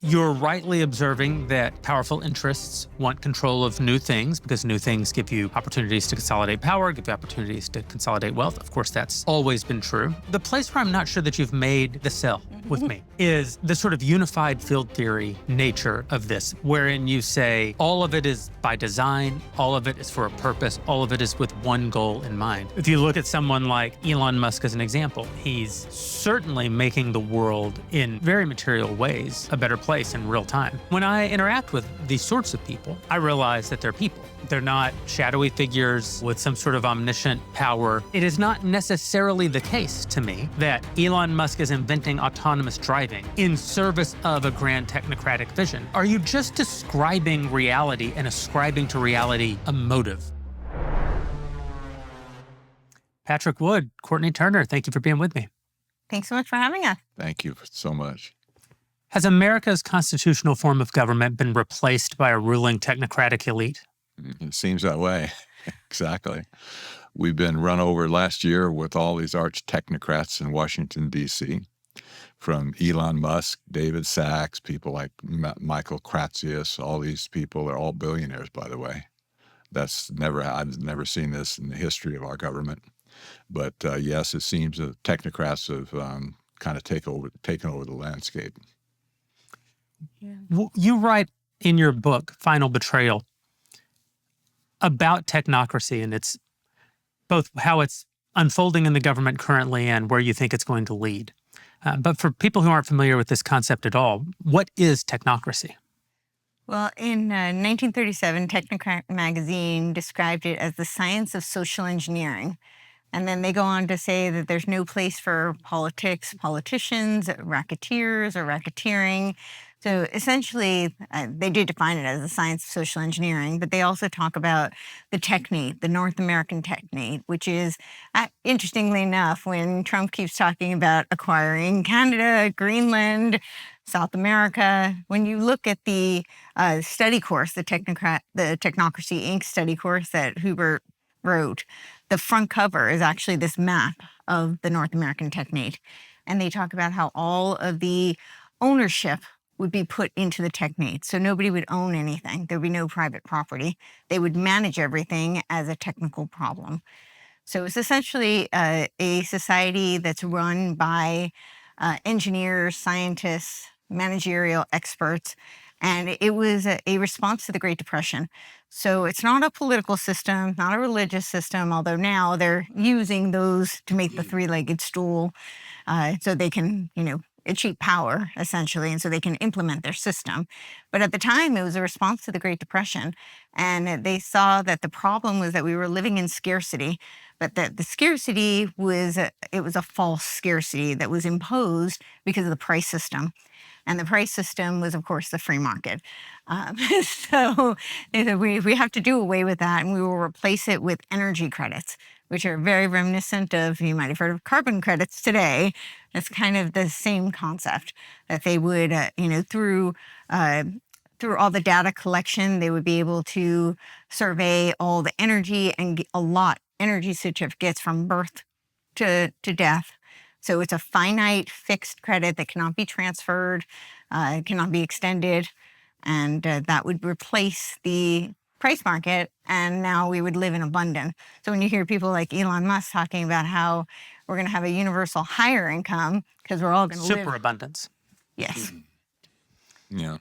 You're rightly observing that powerful interests want control of new things because new things give you opportunities to consolidate power, give you opportunities to consolidate wealth. Of course, that's always been true. The place where I'm not sure that you've made the sell with me is the sort of unified field theory nature of this, wherein you say all of it is by design, all of it is for a purpose, all of it is with one goal in mind. If you look at someone like Elon Musk as an example, he's certainly making the world in very material ways a better place in real time. When I interact with these sorts of people, I realize that they're people. They're not shadowy figures with some sort of omniscient power. It is not necessarily the case to me that Elon Musk is inventing autonomous driving in service of a grand technocratic vision. Are you just describing reality and ascribing to reality a motive? Patrick Wood, Courtenay Turner, thank you for being with me. Thanks so much for having us. Thank you so much. Has America's constitutional form of government been replaced by a ruling technocratic elite? It seems that way. Exactly. We've been run over last year with all these arch technocrats in Washington, D.C., from Elon Musk, David Sachs, people like Michael Kratsius, all these people are all billionaires, by the way. I've never seen this in the history of our government. But yes, it seems that technocrats have kind of taken over the landscape. Yeah. You write in your book, Final Betrayal, about technocracy, and it's both how it's unfolding in the government currently and where you think it's going to lead. But for people who aren't familiar with this concept at all, what is technocracy? Well, in 1937, Technocratic magazine described it as the science of social engineering. And then they go on to say that there's no place for politics, politicians, racketeers, or racketeering. So essentially, they do define it as the science of social engineering, but they also talk about the technique, the North American technique, which is, interestingly enough, when Trump keeps talking about acquiring Canada, Greenland, South America, when you look at the study course, the Technocracy Inc. study course that Hubert wrote, the front cover is actually this map of the North American technique. And they talk about how all of the ownership would be put into the technique. So nobody would own anything. There would be no private property. They would manage everything as a technical problem. So it's essentially a society that's run by engineers, scientists, managerial experts. And it was a response to the Great Depression. So it's not a political system, not a religious system, although now they're using those to make the three-legged stool so they can, achieve power, essentially, and so they can implement their system. But at the time, it was a response to the Great Depression. And they saw that the problem was that we were living in scarcity, but that the scarcity was a false scarcity that was imposed because of the price system. And the price system was, of course, the free market. So we have to do away with that, and we will replace it with energy credits, which are very reminiscent of, you might have heard of carbon credits today. It's kind of the same concept that they would, through all the data collection, they would be able to survey all the energy and allot energy certificates from birth to death. So it's a finite fixed credit that cannot be transferred, cannot be extended, and that would replace the price market, and now we would live in abundance. So when you hear people like Elon Musk talking about how we're going to have a universal higher income because we're all going to live... Superabundance. Yes. Yeah.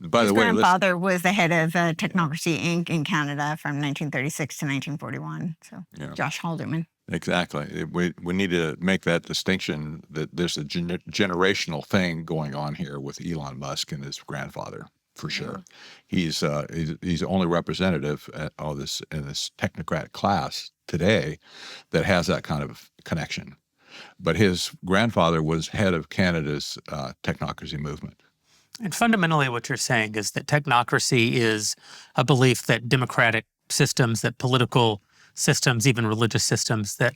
By His the way, grandfather was the head of Technocracy Inc. in Canada from 1936 to 1941. So yeah. Josh Halderman. Exactly. We need to make that distinction that there's a generational thing going on here with Elon Musk and his grandfather, for sure. He's the only representative of this in this technocratic class today that has that kind of connection. But his grandfather was head of Canada's technocracy movement. And fundamentally what you're saying is that technocracy is a belief that democratic systems, that political systems, even religious systems, that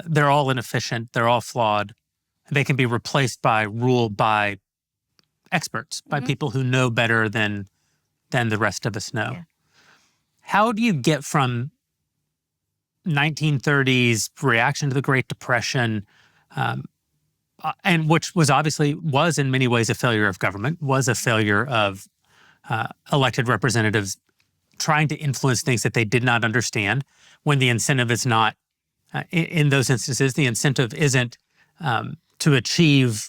they're all inefficient, they're all flawed. They can be replaced by rule by experts, by people who know better than the rest of us know. Yeah. How do you get from 1930s reaction to the Great Depression, and which was in many ways a failure of government, was a failure of elected representatives trying to influence things that they did not understand when the incentive is not, in those instances, the incentive isn't to achieve,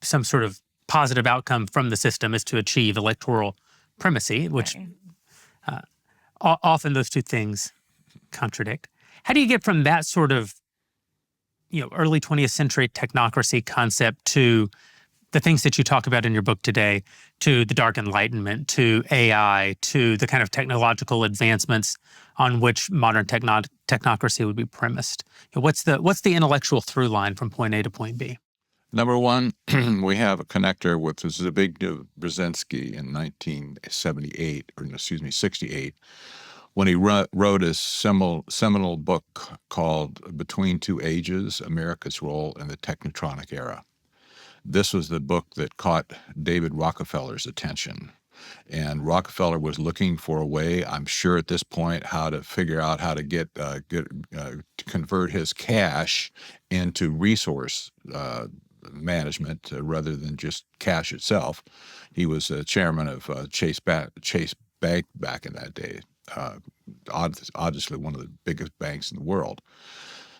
some sort of positive outcome from the system, is to achieve electoral primacy, which often those two things contradict. How do you get from that sort of, early 20th century technocracy concept to the things that you talk about in your book today, to the Dark Enlightenment, to AI, to the kind of technological advancements on which modern technocracy would be premised? What's the intellectual through line from point A to point B? Number one, we have a connector with Zbigniew Brzezinski in 68, when he wrote a seminal book called Between Two Ages, America's Role in the Technocratic Era. This was the book that caught David Rockefeller's attention. And Rockefeller was looking for a way, I'm sure at this point, how to figure out how to to convert his cash into resource management rather than just cash itself. He was chairman of Chase Bank back in that day, obviously one of the biggest banks in the world.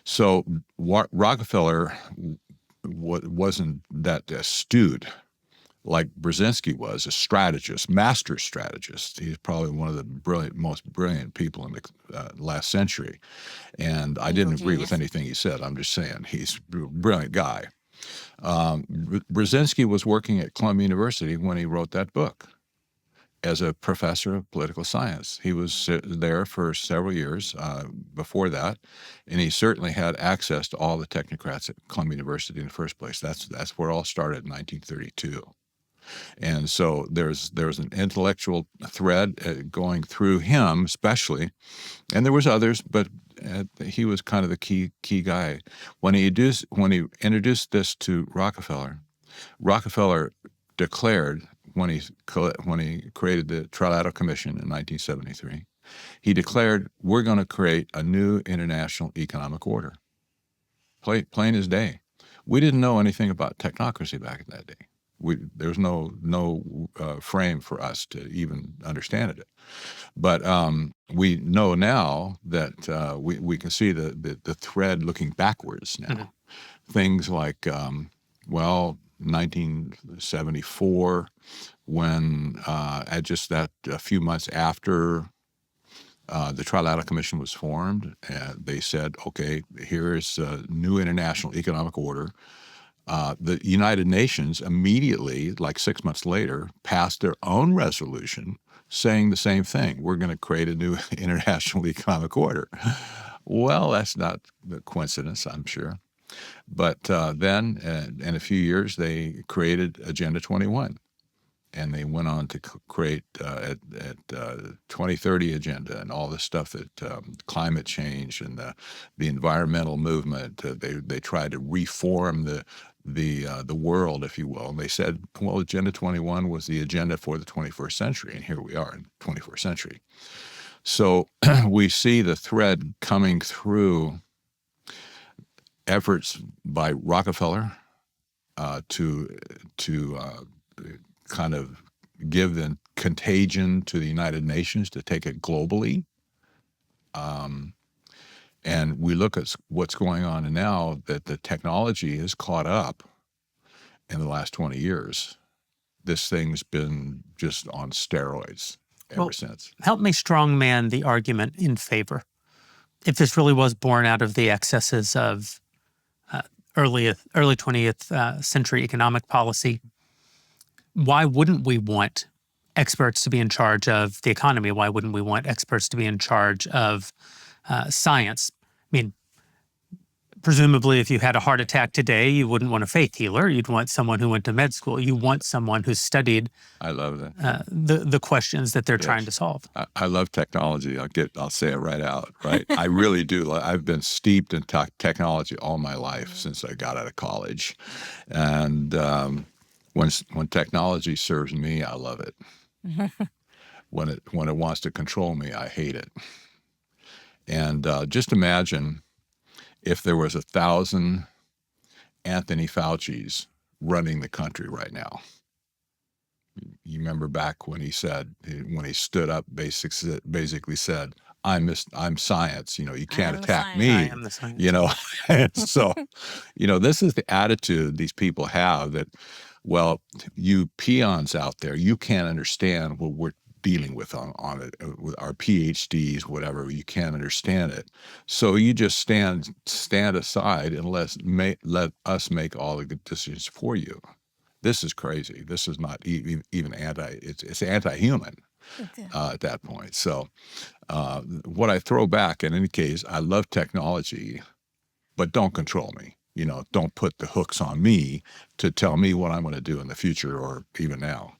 So Rockefeller wasn't that astute like Brzezinski was, a strategist, master strategist. He's probably one of the most brilliant people in the last century. And I didn't agree with anything he said. I'm just saying he's a brilliant guy. Brzezinski was working at Columbia University when he wrote that book as a professor of political science. He was there for several years before that, and he certainly had access to all the technocrats at Columbia University in the first place. That's where it all started in 1932. And so there's an intellectual thread going through him especially, and there was others, but he was kind of the key guy. When he introduced this to Rockefeller declared when he created the Trilateral Commission in 1973, he declared, we're going to create a new international economic order. Plain as day. We didn't know anything about technocracy back in that day. There was no frame for us to even understand it. But we know now that we can see the thread looking backwards now. Mm-hmm. Things like, 1974, when a few months after the Trilateral Commission was formed, they said, okay, here is a new international economic order. The United Nations immediately, like 6 months later, passed their own resolution saying the same thing. We're going to create a new international economic order. Well, that's not a coincidence, I'm sure. But then, in a few years, they created Agenda 21. And they went on to create at 2030 agenda and all this stuff that climate change and the environmental movement. They tried to reform the world, if you will. And they said, well, Agenda 21 was the agenda for the 21st century, and here we are in the 21st century. So we see the thread coming through efforts by Rockefeller to kind of give the contagion to the United Nations to take it globally. And we look at what's going on now, that the technology has caught up in the last 20 years. This thing's been just on steroids ever since. Help me strongman the argument in favor. If this really was born out of the excesses of early 20th century economic policy, why wouldn't we want experts to be in charge of the economy? Why wouldn't we want experts to be in charge of science? I mean, presumably if you had a heart attack today, you wouldn't want a faith healer. You'd want someone who went to med school. You want someone who's studied I love that. The questions that they're trying to solve. I love technology. I'll say it right out, right? I really do. I've been steeped in technology all my life since I got out of college. And when technology serves me, I love it. When it wants to control me, I hate it. And just imagine if there was 1,000 Anthony Fauci's running the country right now. You remember back when he stood up, basically said, I'm science, you can't attack me. I am the science. So, this is the attitude these people have that, well, you peons out there, you can't understand what we're dealing with on it, with our PhDs, whatever, you can't understand it. So you just stand aside and let us make all the good decisions for you. This is crazy. This is not even it's anti-human at that point. So what I throw back in any case, I love technology, but don't control me. Don't put the hooks on me to tell me what I'm going to do in the future or even now.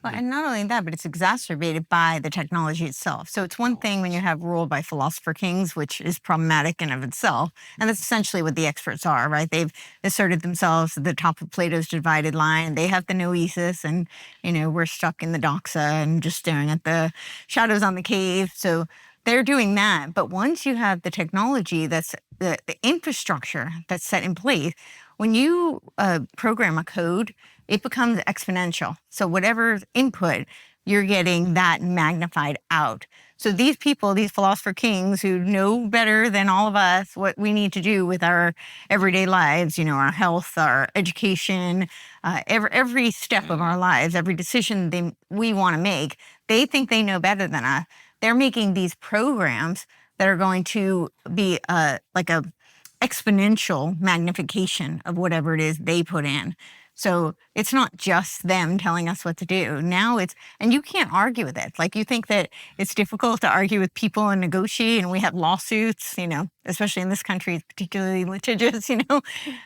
Well, and not only that, but it's exacerbated by the technology itself. So it's one thing when you have rule by philosopher kings, which is problematic in of itself. And that's essentially what the experts are, right? They've asserted themselves at the top of Plato's divided line. They have the noesis, and, we're stuck in the doxa and just staring at the shadows on the cave. So they're doing that. But once you have the technology, that's the infrastructure that's set in place, when you program a code, it becomes exponential. So whatever input, you're getting that magnified out. So these people, these philosopher kings who know better than all of us what we need to do with our everyday lives, our health, our education, every step of our lives, every decision we want to make, they think they know better than us. They're making these programs that are going to be like a exponential magnification of whatever it is they put in. So it's not just them telling us what to do. Now and you can't argue with it. Like, you think that it's difficult to argue with people and negotiate, and we have lawsuits, especially in this country, it's particularly litigious, and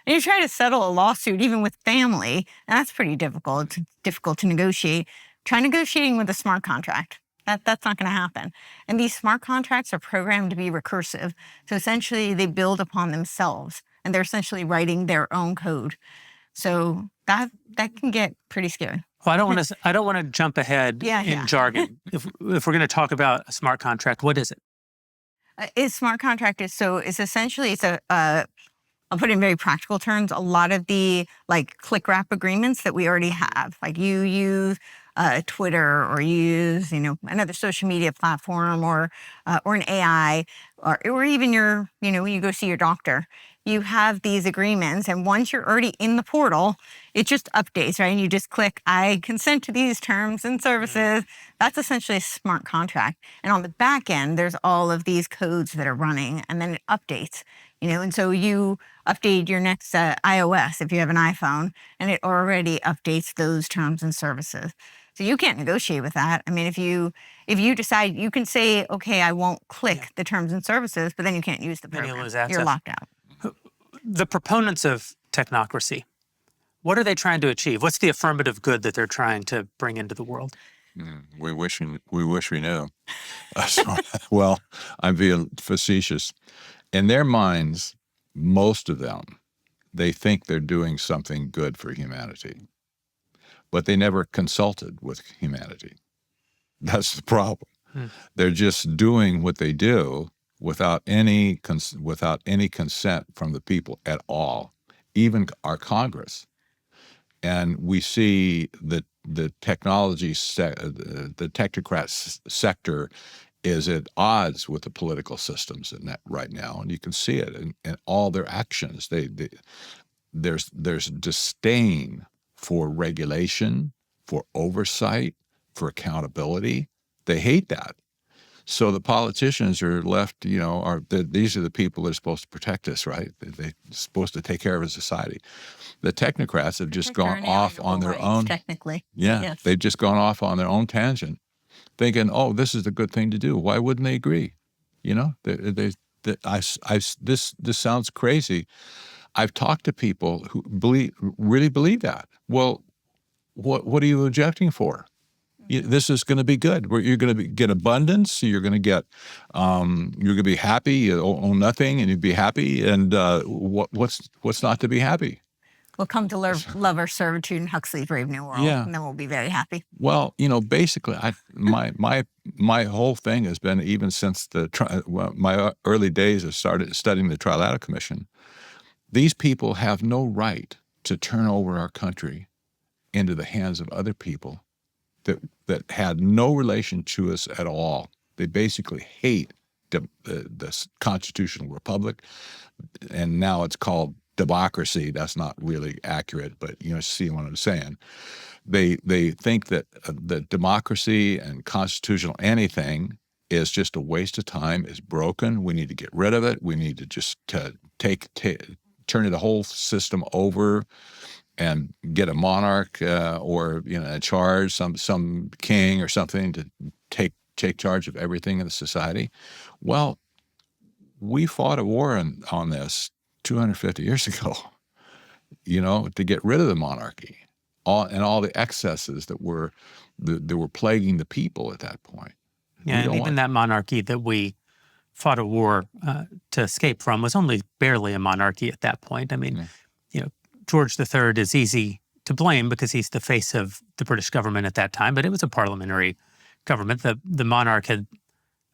you try to settle a lawsuit even with family, and that's pretty difficult. It's difficult to negotiate. Try negotiating with a smart contract. That's not going to happen. And these smart contracts are programmed to be recursive. So essentially they build upon themselves, and they're essentially writing their own code. So that can get pretty scary. Well, I don't want to jump ahead in jargon. If we're going to talk about a smart contract, what is it? A smart contract is essentially I'll put it in very practical terms. A lot of the click wrap agreements that we already have, like you use Twitter, or you use another social media platform, or an AI, or even when you go see your doctor, you have these agreements, and once you're already in the portal, it just updates, right? And you just click, I consent to these terms and services. That's essentially a smart contract. And on the back end, there's all of these codes that are running, and then it updates, and so you update your next iOS if you have an iPhone, and it already updates those terms and services. So you can't negotiate with that. I mean, if you decide, you can say, okay, I won't click the terms and services, but then you can't use the program. Then you lose access. You're locked out. The proponents of technocracy, what are they trying to achieve? What's the affirmative good that they're trying to bring into the world? We wish we knew. Well, I'm being facetious. In their minds, most of them, they think they're doing something good for humanity, but they never consulted with humanity. That's the problem. They're just doing what they do without any consent from the people at all, even our Congress. And we see that the technocrat sector is at odds with the political systems right now, and you can see it in all their actions. There's disdain for regulation, for oversight, for accountability. They hate that. So the politicians are left, these are the people that are supposed to protect us, right? They're supposed to take care of a society. The technocrats have just gone off on their own. Technically. Yeah, yes. They've just gone off on their own tangent, thinking, oh, this is the good thing to do. Why wouldn't they agree? This sounds crazy. I've talked to people who really believe that. Well, what are you objecting for? This is going to be good. You're going to get abundance. You're going to get, you're going to be happy. You own nothing, and you'd be happy. And what's not to be happy? We'll come to love our servitude in Huxley's Brave New World, and then we'll be very happy. Well, basically, my whole thing has been, even since my early days of started studying the Trilateral Commission, These people have no right to turn over our country into the hands of other people that had no relation to us at all. They basically hate the constitutional republic, and now it's called democracy. That's not really accurate, but you see what I'm saying. They think that democracy and constitutional anything is just a waste of time, is broken. We need to get rid of it. We need to just turn the whole system over and get a monarch or in charge, some king or something to take charge of everything in the society. Well, we fought a war on this 250 years ago, to get rid of the monarchy and all the excesses that were plaguing the people at that point. Yeah, and even that monarchy that we fought a war to escape from was only barely a monarchy at that point. I mean, George III is easy to blame because he's the face of the British government at that time, but it was a parliamentary government. The monarch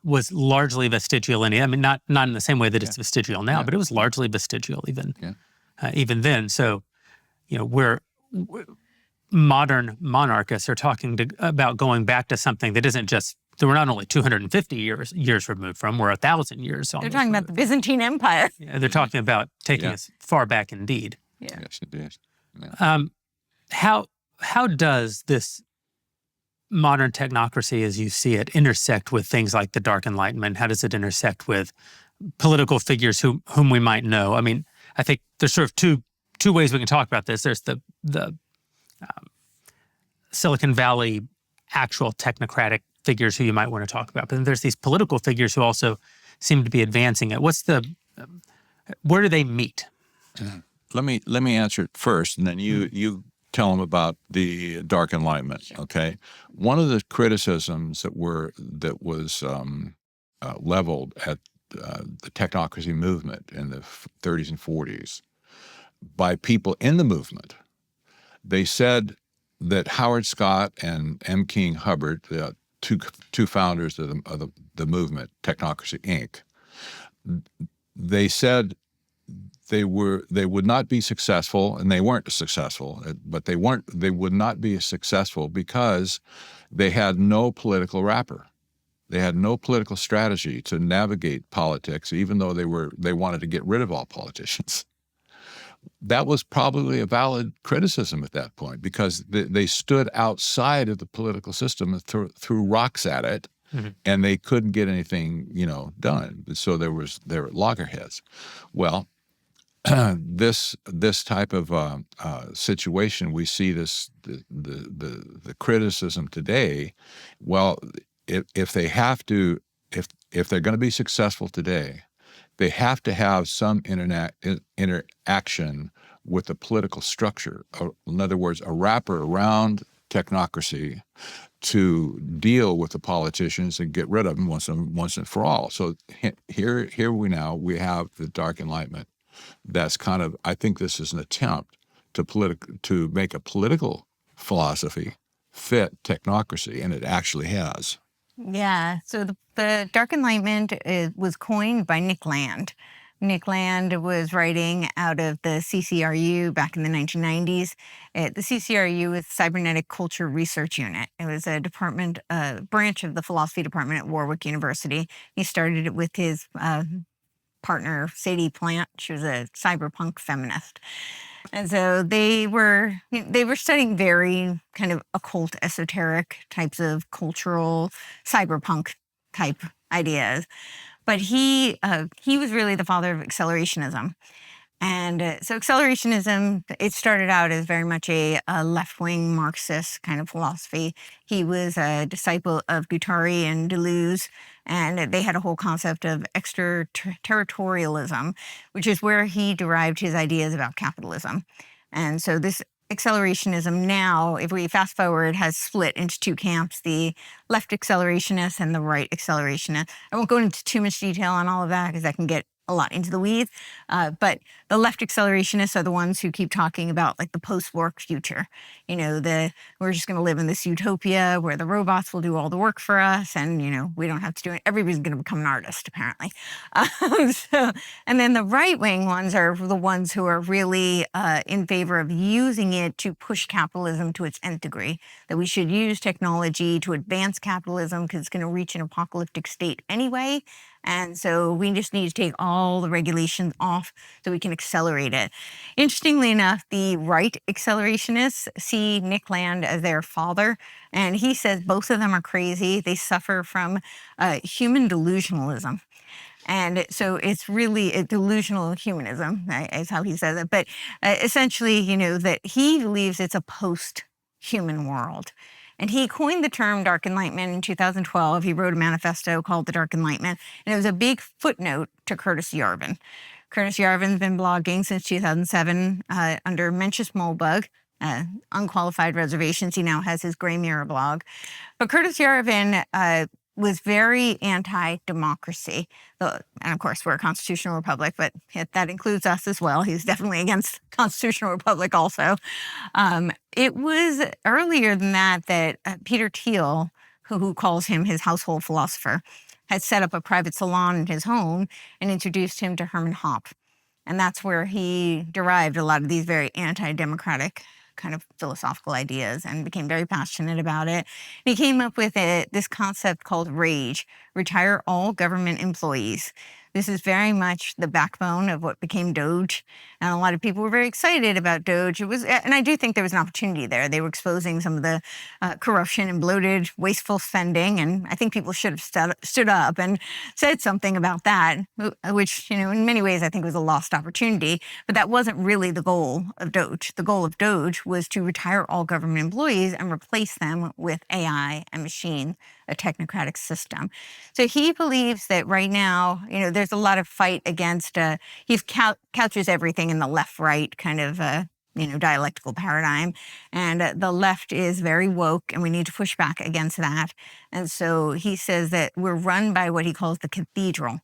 was largely vestigial not in the same way that it's vestigial now, but it was largely vestigial even then. So, we're modern monarchists are talking about going back to something that isn't just that we're not only 250 years removed from, we're 1,000 years. They're talking about the Byzantine Empire. Yeah, they're talking about taking us far back indeed. Yeah. Yes, it is. Yeah. How does this modern technocracy, as you see it, intersect with things like the Dark Enlightenment? How does it intersect with political figures whom we might know? I mean, I think there's sort of two ways we can talk about this. There's the Silicon Valley actual technocratic figures who you might want to talk about, but then there's these political figures who also seem to be advancing it. Where do they meet? Let me answer it first, and then you tell them about the Dark Enlightenment. Okay, one of the criticisms that was leveled at the technocracy movement in the 30s and 40s by people in the movement, they said that Howard Scott and M. King Hubbard, the two founders of the movement, Technocracy Inc., they said they would not be successful, and they weren't successful, but they would not be successful because they had no political wrapper. They had no political strategy to navigate politics, even though they wanted to get rid of all politicians. That was probably a valid criticism at that point because they stood outside of the political system and threw rocks at it, and they couldn't get anything, done. So they were loggerheads. Well, this type of situation, we see the criticism today. Well, if they have to, if they're going to be successful today, they have to have some interaction with the political structure. In other words, a wrapper around technocracy to deal with the politicians and get rid of them once and for all. So here we have the Dark Enlightenment. That's kind of, I think this is an attempt to make a political philosophy fit technocracy, and it actually has. Yeah. So the Dark Enlightenment was coined by Nick Land. Nick Land was writing out of the CCRU back in the 1990s. The CCRU was Cybernetic Culture Research Unit. It was a branch of the philosophy department at Warwick University. He started it with his partner, Sadie Plant. She was a cyberpunk feminist. And so they were studying very kind of occult, esoteric types of cultural cyberpunk type ideas. But he was really the father of accelerationism. And so accelerationism, it started out as very much a left-wing Marxist kind of philosophy. He was a disciple of Guattari and Deleuze, and they had a whole concept of extraterritorialism, which is where he derived his ideas about capitalism. And so this accelerationism now, if we fast forward, has split into two camps, the left accelerationists and the right accelerationists. I won't go into too much detail on all of that because that can get a lot into the weeds. But the left accelerationists are the ones who keep talking about like the post-work future. We're just going to live in this utopia where the robots will do all the work for us, and we don't have to do it. Everybody's going to become an artist, apparently. And then the right-wing ones are the ones who are really in favor of using it to push capitalism to its nth degree. That we should use technology to advance capitalism because it's going to reach an apocalyptic state anyway. And so we just need to take all the regulations off so we can accelerate it. Interestingly enough, the right accelerationists see Nick Land as their father. And he says both of them are crazy. They suffer from human delusionalism. And so it's really a delusional humanism, is how he says it. But essentially, that he believes it's a post-human world. And he coined the term Dark Enlightenment in 2012. He wrote a manifesto called The Dark Enlightenment. And it was a big footnote to Curtis Yarvin. Curtis Yarvin's been blogging since 2007 under Mencius Moldbug, unqualified reservations. He now has his Gray Mirror blog. But Curtis Yarvin was very anti-democracy. And of course, we're a constitutional republic, but that includes us as well. He's definitely against constitutional republic also. It was earlier than that Peter Thiel, who calls him his household philosopher, had set up a private salon in his home and introduced him to Herman Hoppe. And that's where he derived a lot of these very anti-democratic kind of philosophical ideas and became very passionate about it. And he came up with this concept called RAGE, retire all government employees. This is very much the backbone of what became Doge. And a lot of people were very excited about Doge. And I do think there was an opportunity there. They were exposing some of the corruption and bloated, wasteful spending. And I think people should have stood up and said something about that, which, in many ways, I think was a lost opportunity. But that wasn't really the goal of Doge. The goal of Doge was to retire all government employees and replace them with AI and machine, a technocratic system. So he believes that right now, there's a lot of fight against, he couches everything in the left-right kind of, dialectical paradigm. And the left is very woke, and we need to push back against that. And so he says that we're run by what he calls the cathedral.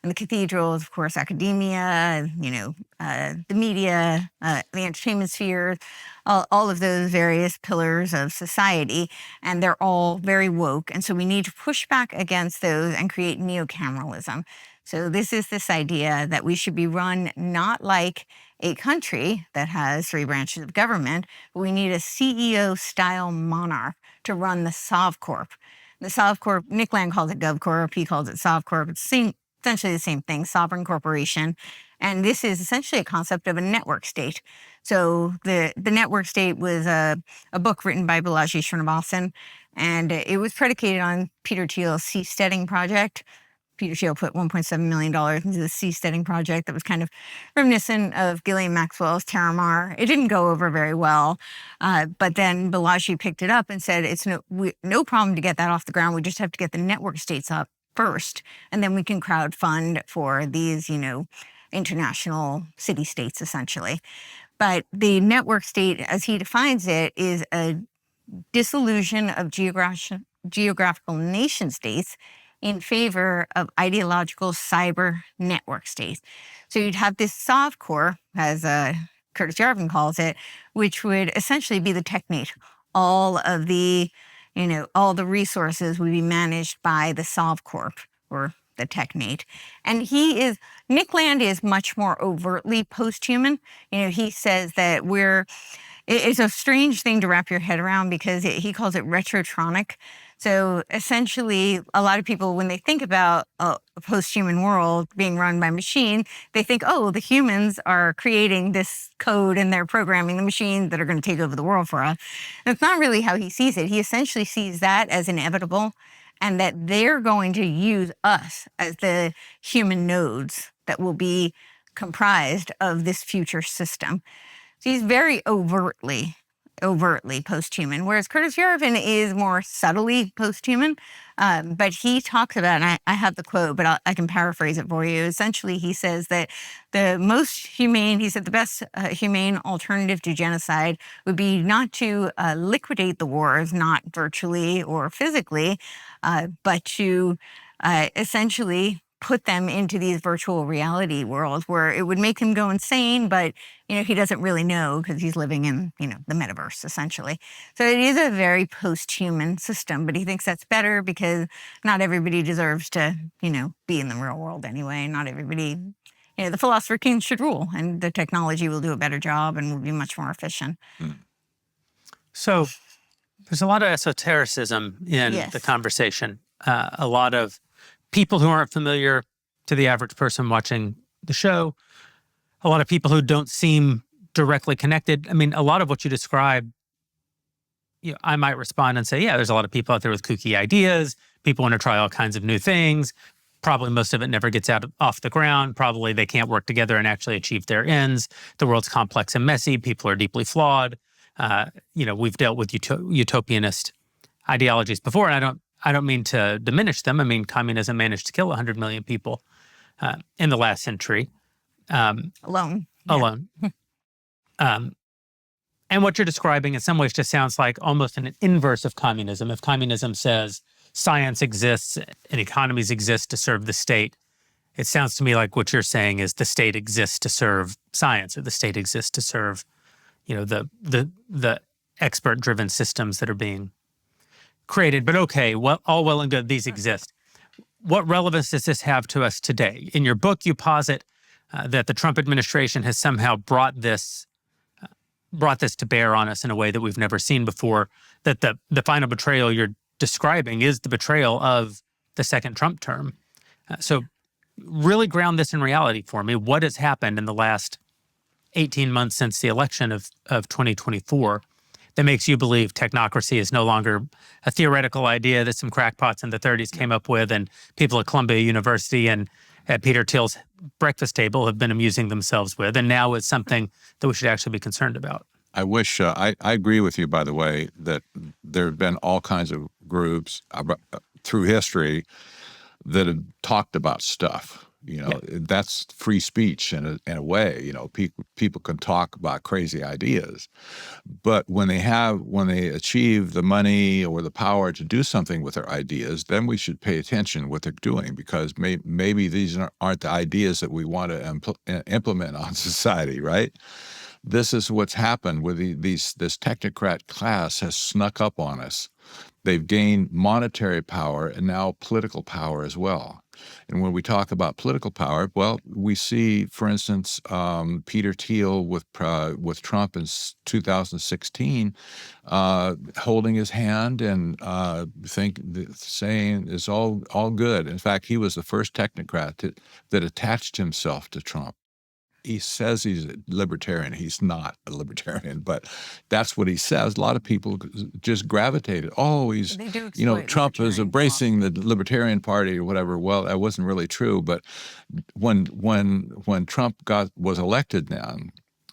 And the cathedral is, of course, academia, the media, the entertainment sphere, all of those various pillars of society. And they're all very woke. And so we need to push back against those and create neocameralism. So this is this idea that we should be run not like a country that has 3 branches of government, but we need a CEO-style monarch to run the SovCorp. The SovCorp, Nick Land calls it GovCorp, he calls it SovCorp. It's essentially the same thing, sovereign corporation. And this is essentially a concept of a network state. So the network state was a book written by Balaji Srinivasan, and it was predicated on Peter Thiel's seasteading project. Peter Thiel put $1.7 million into the seasteading project that was kind of reminiscent of Ghislaine Maxwell's Terramar. It didn't go over very well, but then Balaji picked it up and said, it's no problem to get that off the ground. We just have to get the network states up first, and then we can crowdfund for these, international city-states, essentially. But the network state, as he defines it, is a dissolution of geographical nation-states in favor of ideological cyber network states. So you'd have this SovCorp, as Curtis Yarvin calls it, which would essentially be the technate. All of the, all the resources would be managed by the SovCorp, or the technate. And Nick Land is much more overtly post-human. He says that it's a strange thing to wrap your head around because he calls it retrotronic. So essentially, a lot of people, when they think about a post-human world being run by machine, they think, oh, the humans are creating this code and they're programming the machines that are going to take over the world for us. That's not really how he sees it. He essentially sees that as inevitable and that they're going to use us as the human nodes that will be comprised of this future system. So he's very overtly post-human, whereas Curtis Yarvin is more subtly post-human. But he talks about, and I have the quote, but I can paraphrase it for you. Essentially, he says that the best humane alternative to genocide would be not to liquidate the wars, not virtually or physically, but to essentially put them into these virtual reality worlds where it would make him go insane, but, he doesn't really know because he's living in, the metaverse, essentially. So it is a very post-human system, but he thinks that's better because not everybody deserves to, be in the real world anyway. Not everybody, the philosopher king should rule, and the technology will do a better job and will be much more efficient. So there's a lot of esotericism in Yes. the conversation. A lot of people who aren't familiar to the average person watching the show, a lot of people who don't seem directly connected. I mean, a lot of what you describe, I might respond and say, yeah, there's a lot of people out there with kooky ideas. People want to try all kinds of new things. Probably most of it never gets off the ground. Probably they can't work together and actually achieve their ends. The world's complex and messy. People are deeply flawed. We've dealt with utopianist ideologies before, and I don't mean to diminish them. I mean, communism managed to kill 100 million people in the last century. Alone. And what you're describing in some ways just sounds like almost an inverse of communism. If communism says science exists and economies exist to serve the state, it sounds to me like what you're saying is the state exists to serve science, or the state exists to serve, the expert-driven systems that are being created. But okay, well, all well and good, these exist. What relevance does this have to us today? In your book, you posit that the Trump administration has somehow brought this to bear on us in a way that we've never seen before, that the final betrayal you're describing is the betrayal of the second Trump term. So really ground this in reality for me. What has happened in the last 18 months since the election of 2024 that makes you believe technocracy is no longer a theoretical idea that some crackpots in the 30s came up with and people at Columbia University and at Peter Thiel's breakfast table have been amusing themselves with, and now it's something that we should actually be concerned about? I wish, I agree with you, by the way, that there have been all kinds of groups through history that have talked about stuff. That's free speech in a way. People can talk about crazy ideas, but when they achieve the money or the power to do something with their ideas, then we should pay attention what they're doing, because maybe these aren't the ideas that we want to implement on society, right? This is what's happened with this technocrat class has snuck up on us. They've gained monetary power and now political power as well. And when we talk about political power, well, we see, for instance, Peter Thiel with Trump in 2016, holding his hand and saying it's all good. In fact, he was the first technocrat that attached himself to Trump. He says he's a libertarian. He's not a libertarian, but that's what he says. A lot of people just gravitated. Oh, he's, Trump is embracing the Libertarian Party or whatever. Well, that wasn't really true. But when Trump was elected now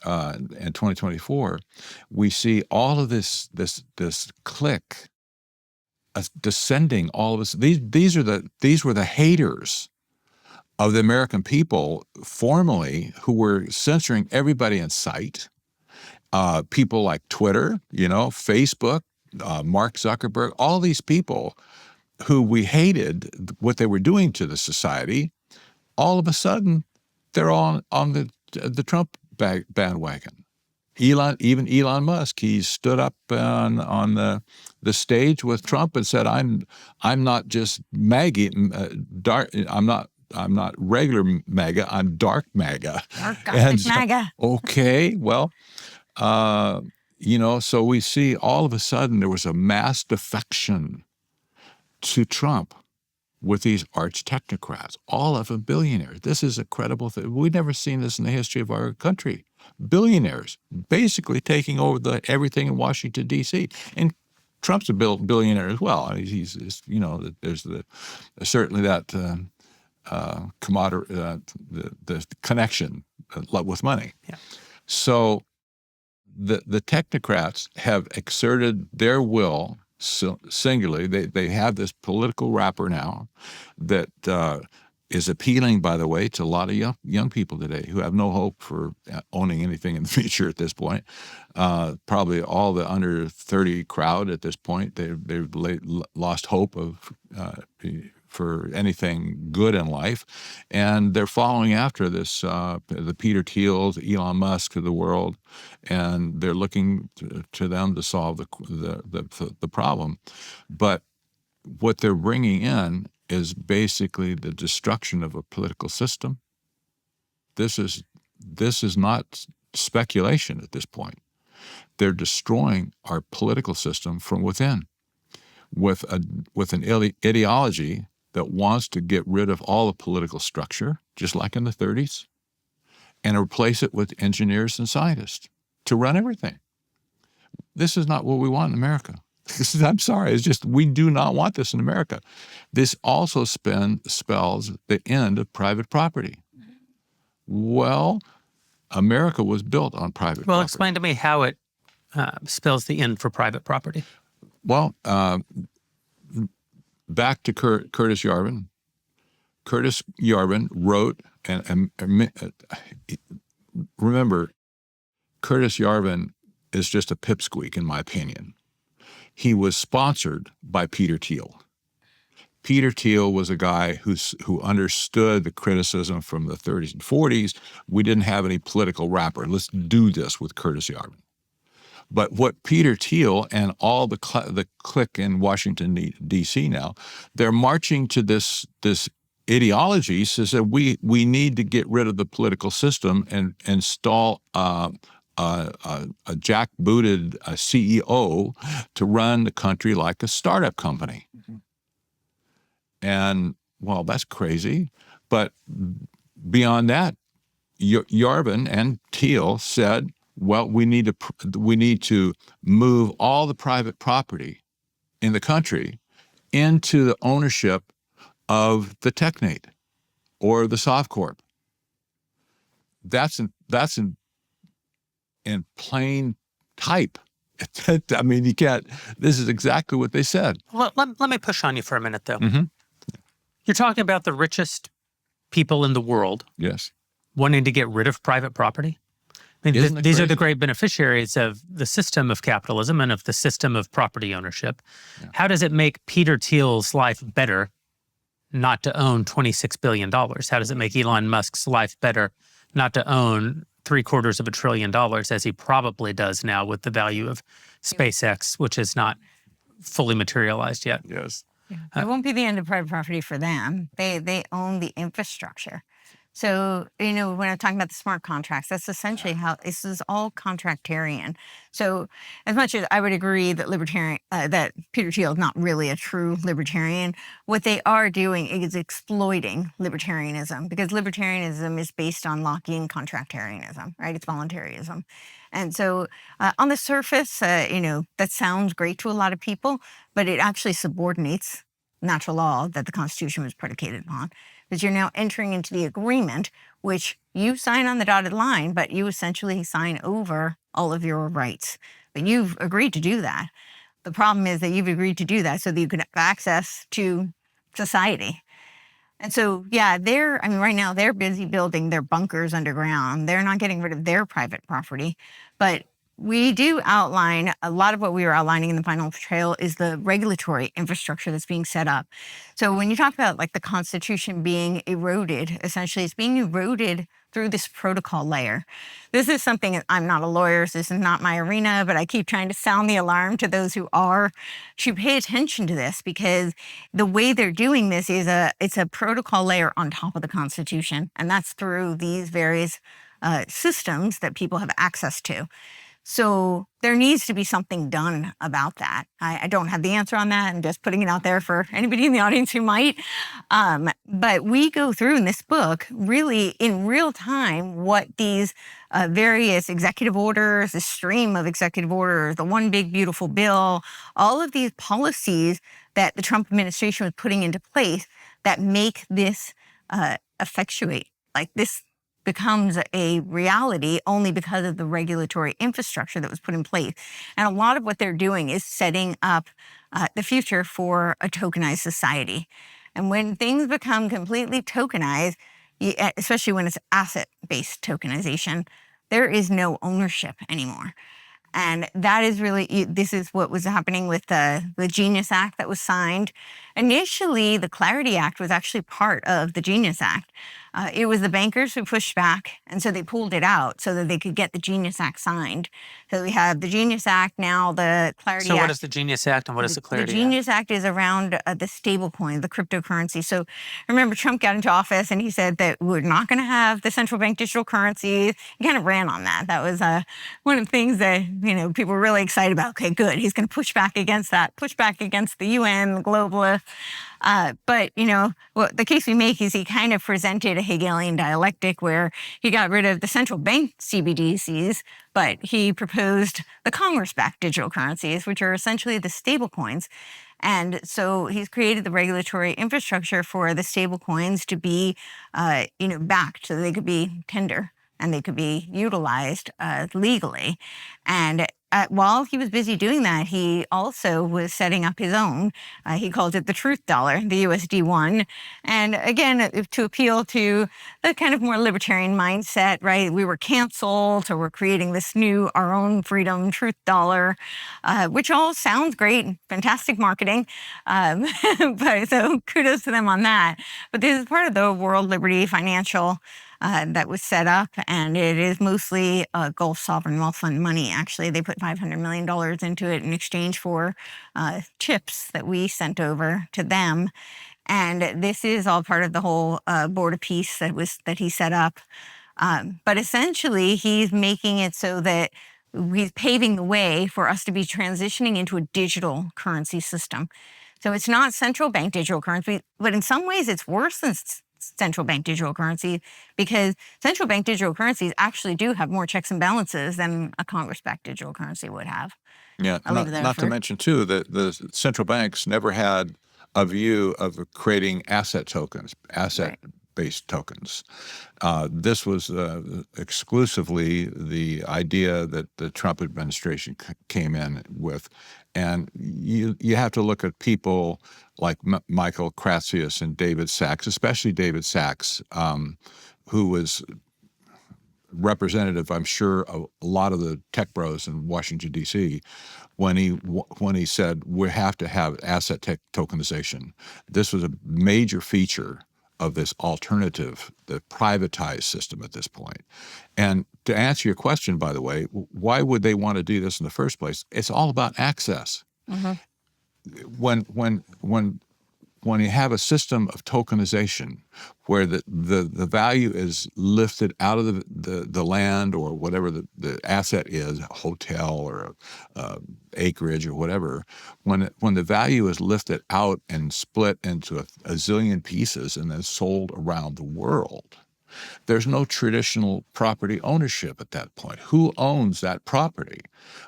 in 2024, we see all of this clique descending. All of us. These were the haters of the American people formerly, who were censoring everybody in sight. People like Twitter, Facebook, Mark Zuckerberg, all these people who we hated what they were doing to the society, all of a sudden they're on the Trump bandwagon. Even Elon Musk, he stood up on the stage with Trump and said, "I'm not just I'm not regular MAGA, I'm dark MAGA." MAGA. Okay, well, so we see all of a sudden there was a mass defection to Trump with these arch technocrats, all of them billionaires. This is a credible thing. We've never seen this in the history of our country. Billionaires basically taking over everything in Washington, D.C. And Trump's a billionaire as well. I mean, he's there's certainly that the connection with money. Yeah. So the technocrats have exerted their will singularly. They have this political wrapper now that is appealing, by the way, to a lot of young people today who have no hope for owning anything in the future at this point. Probably all the under 30 crowd at this point, they've lost hope of for anything good in life, and they're following after this the Peter Thiels, Elon Musk of the world, and they're looking to them to solve the problem. But what they're bringing in is basically the destruction of a political system. This is not speculation at this point. They're destroying our political system from within with an ideology that wants to get rid of all the political structure, just like in the 30s, and replace it with engineers and scientists to run everything. This is not what we want in America. I'm sorry, it's just we do not want this in America. This also spells the end of private property. Well, America was built on private property. Well, explain to me how it spells the end for private property. Well, back to Curtis Yarvin. Curtis Yarvin wrote, and remember, Curtis Yarvin is just a pipsqueak, in my opinion. He was sponsored by Peter Thiel. Peter Thiel was a guy who understood the criticism from the 30s and 40s. We didn't have any political wrapper. Let's do this with Curtis Yarvin. But what Peter Thiel and all the clique in Washington, D.C. now, they're marching to this ideology says that we need to get rid of the political system and install a jackbooted CEO to run the country like a startup company. Mm-hmm. And, well, that's crazy. But beyond that, Yarvin and Thiel said, well, we need to move all the private property in the country into the ownership of the Technate or the SovCorp. That's in plain type. I mean, you can't. This is exactly what they said. Let me push on you for a minute, though. Mm-hmm. You're talking about the richest people in the world. Yes. Wanting to get rid of private property. I mean, these are the great beneficiaries of the system of capitalism and of the system of property ownership. Yeah. How does it make Peter Thiel's life better not to own $26 billion? How does it make Elon Musk's life better not to own $750 billion, as he probably does now with the value of SpaceX, which is not fully materialized yet? Yes. It won't be the end of private property for them. They own the infrastructure. So, when I'm talking about the smart contracts, that's essentially how this is all contractarian. So as much as I would agree that that Peter Thiel is not really a true libertarian, what they are doing is exploiting libertarianism, because libertarianism is based on Lockean contractarianism, right? It's voluntarism. And so on the surface, that sounds great to a lot of people, but it actually subordinates natural law that the Constitution was predicated upon. Because you're now entering into the agreement, which you sign on the dotted line, but you essentially sign over all of your rights. But you've agreed to do that. The problem is that you've agreed to do that so that you can have access to society. And so, right now they're busy building their bunkers underground. They're not getting rid of their private property. But we do outline, a lot of what we were outlining in the Final Betrayal is the regulatory infrastructure that's being set up. So when you talk about like the Constitution being eroded, essentially it's being eroded through this protocol layer. This is something, I'm not a lawyer, so this is not my arena, but I keep trying to sound the alarm to those who are to pay attention to this, because the way they're doing this is it's a protocol layer on top of the Constitution, and that's through these various systems that people have access to. So there needs to be something done about that. I don't have the answer on that. I'm just putting it out there for anybody in the audience who might. But we go through in this book really in real time what these various executive orders, the stream of executive orders, the one big beautiful bill, all of these policies that the Trump administration was putting into place that make this effectuate. Like this becomes a reality only because of the regulatory infrastructure that was put in place. And a lot of what they're doing is setting up the future for a tokenized society. And when things become completely tokenized, especially when it's asset-based tokenization, there is no ownership anymore. And that is really, this is what was happening with the Genius Act that was signed. Initially, the Clarity Act was actually part of the Genius Act. It was the bankers who pushed back, and so they pulled it out so that they could get the Genius Act signed. So we have the Genius Act, now the Clarity Act. So what is the Genius Act and what is the Clarity Act? The Genius Act is around the stablecoin, the cryptocurrency. So remember, Trump got into office and he said that we're not going to have the central bank digital currencies. He kind of ran on that. That was one of the things that, people were really excited about. Okay, good. He's going to push back against that, push back against the UN, the globalists. But the case we make is he kind of presented a Hegelian dialectic where he got rid of the central bank CBDCs, but he proposed the commerce-backed digital currencies, which are essentially the stable coins. And so he's created the regulatory infrastructure for the stable coins to be, backed so they could be tender and they could be utilized legally. And while he was busy doing that, he also was setting up his own. He called it the Truth Dollar, the USD1. And again, to appeal to the kind of more libertarian mindset, right? We were canceled, so we're creating this new, our own freedom Truth Dollar, which all sounds great, fantastic marketing. But so kudos to them on that. But this is part of the World Liberty Financial that was set up, and it is mostly Gulf Sovereign Wealth Fund money. Actually, they put $500 million into it in exchange for chips that we sent over to them. And this is all part of the whole Board of Peace that he set up. But essentially, he's making it so that he's paving the way for us to be transitioning into a digital currency system. So it's not central bank digital currency, but in some ways it's worse than central bank digital currency, because central bank digital currencies actually do have more checks and balances than a Congress-backed digital currency would have. Yeah, not to mention, too, that the central banks never had a view of creating asset tokens, asset-based tokens. This was exclusively the idea that the Trump administration came in with. And you have to look at people like Michael Kratsius and David Sachs, especially David Sachs, who was representative, I'm sure, of a lot of the tech bros in Washington, D.C., when he said we have to have asset tokenization. This was a major feature of this alternative, the privatized system at this point. And to answer your question, by the way, why would they want to do this in the first place? It's all about access. Mm-hmm. When you have a system of tokenization where the value is lifted out of the land or whatever the asset is, a hotel or acreage or whatever, when the value is lifted out and split into a zillion pieces and then sold around the world, there's no traditional property ownership at that point. Who owns that property?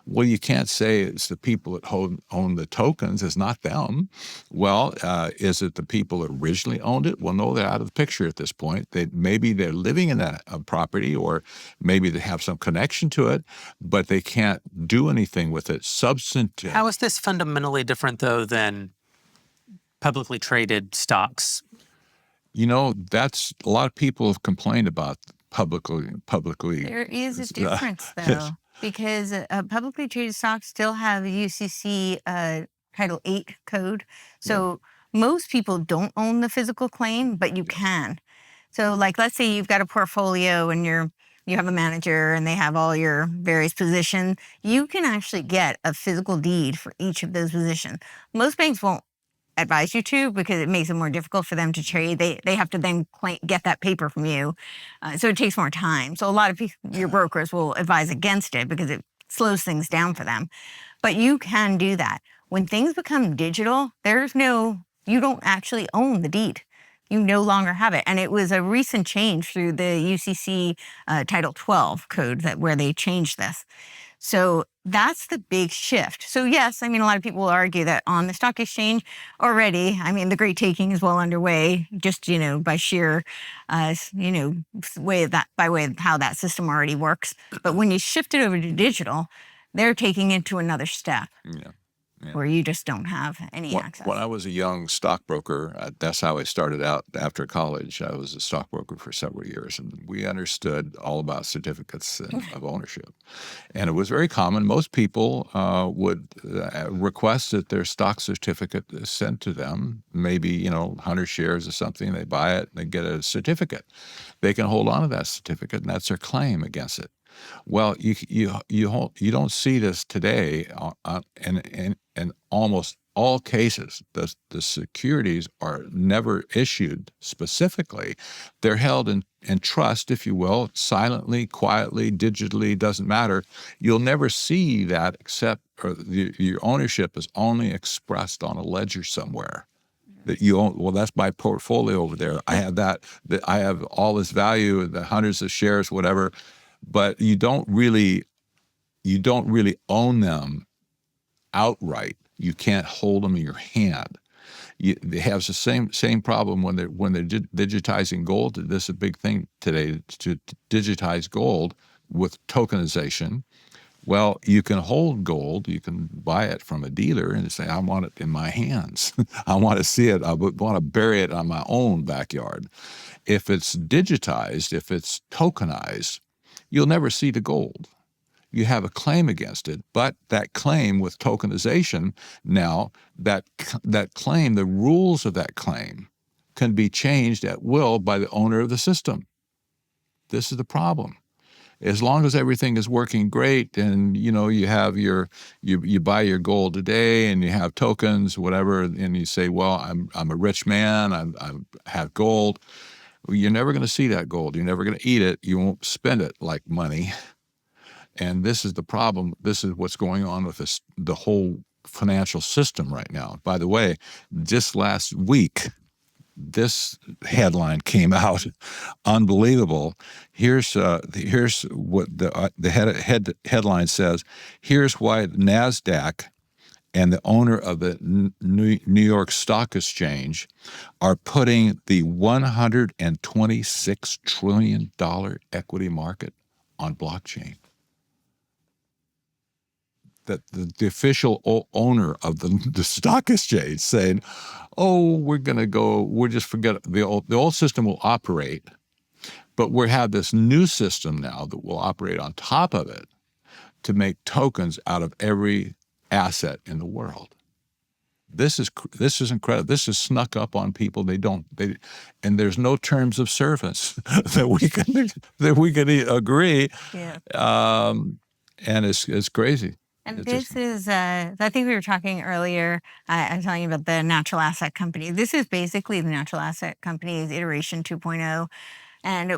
Well, you can't say it's the people that own the tokens. It's not them. Well, is it the people that originally owned it? Well, no, they're out of the picture at this point. Maybe they're living in that property, or maybe they have some connection to it, but they can't do anything with it substantive. How is this fundamentally different, though, than publicly traded stocks? That's a lot of people have complained about publicly. There is a difference, though, because publicly traded stocks still have a UCC Title 8 code. So most people don't own the physical claim, but you can. So, let's say you've got a portfolio and you have a manager and they have all your various positions. You can actually get a physical deed for each of those positions. Most banks won't advise you to, because it makes it more difficult for them to trade. They have to then get that paper from you. So it takes more time. So a lot of your brokers will advise against it because it slows things down for them. But you can do that. When things become digital, you don't actually own the deed. You no longer have it. And it was a recent change through the UCC Title 12 code where they changed this. So that's the big shift. So yes, a lot of people will argue that on the stock exchange already, the great taking is well underway, just, by sheer, way of how that system already works. But when you shift it over to digital, they're taking it to another step. Yeah. where you just don't have any access. When I was a young stockbroker, that's how I started out after college. I was a stockbroker for several years, and we understood all about certificates of ownership. And it was very common. Most people would request that their stock certificate is sent to them, maybe 100 shares or something. They buy it, and they get a certificate. They can hold on to that certificate, and that's their claim against it. Well, you don't see this today in almost all cases. The securities are never issued specifically. They're held in trust, if you will, silently, quietly, digitally, doesn't matter. You'll never see that except your ownership is only expressed on a ledger somewhere. That you own, well, that's my portfolio over there. I have that I have all this value, the hundreds of shares, whatever, but you don't really own them outright. You can't hold them in your hand. They have the same problem when they're digitizing gold. This is a big thing today to digitize gold with tokenization. Well, you can hold gold. You can buy it from a dealer and say, I want it in my hands. I want to see it. I want to bury it on my own backyard. If it's digitized, if it's tokenized, you'll never see the gold. You have a claim against it, but that claim with tokenization, now that claim, the rules of that claim can be changed at will by the owner of the system. This is the problem. As long as everything is working great and you have you buy your gold today and you have tokens, whatever, and you say, well, I'm a rich man, I have gold. You're never going to see that gold. You're never going to eat it. You won't spend it like money. And this is the problem. This is what's going on with the whole financial system right now. By the way, just last week, this headline came out, unbelievable. Here's what the headline says. Here's why NASDAQ and the owner of the New York Stock Exchange are putting the $126 trillion equity market on blockchain. That the official owner of the stock exchange saying, oh, we'll just forget it. The old system will operate, but we have this new system now that will operate on top of it to make tokens out of every asset in the world. This is incredible. This is snuck up on people. And there's no terms of service that we can agree. Yeah. And it's crazy. And this is, I think we were talking earlier, I was telling you about the natural asset company. This is basically the natural asset company's iteration 2.0. And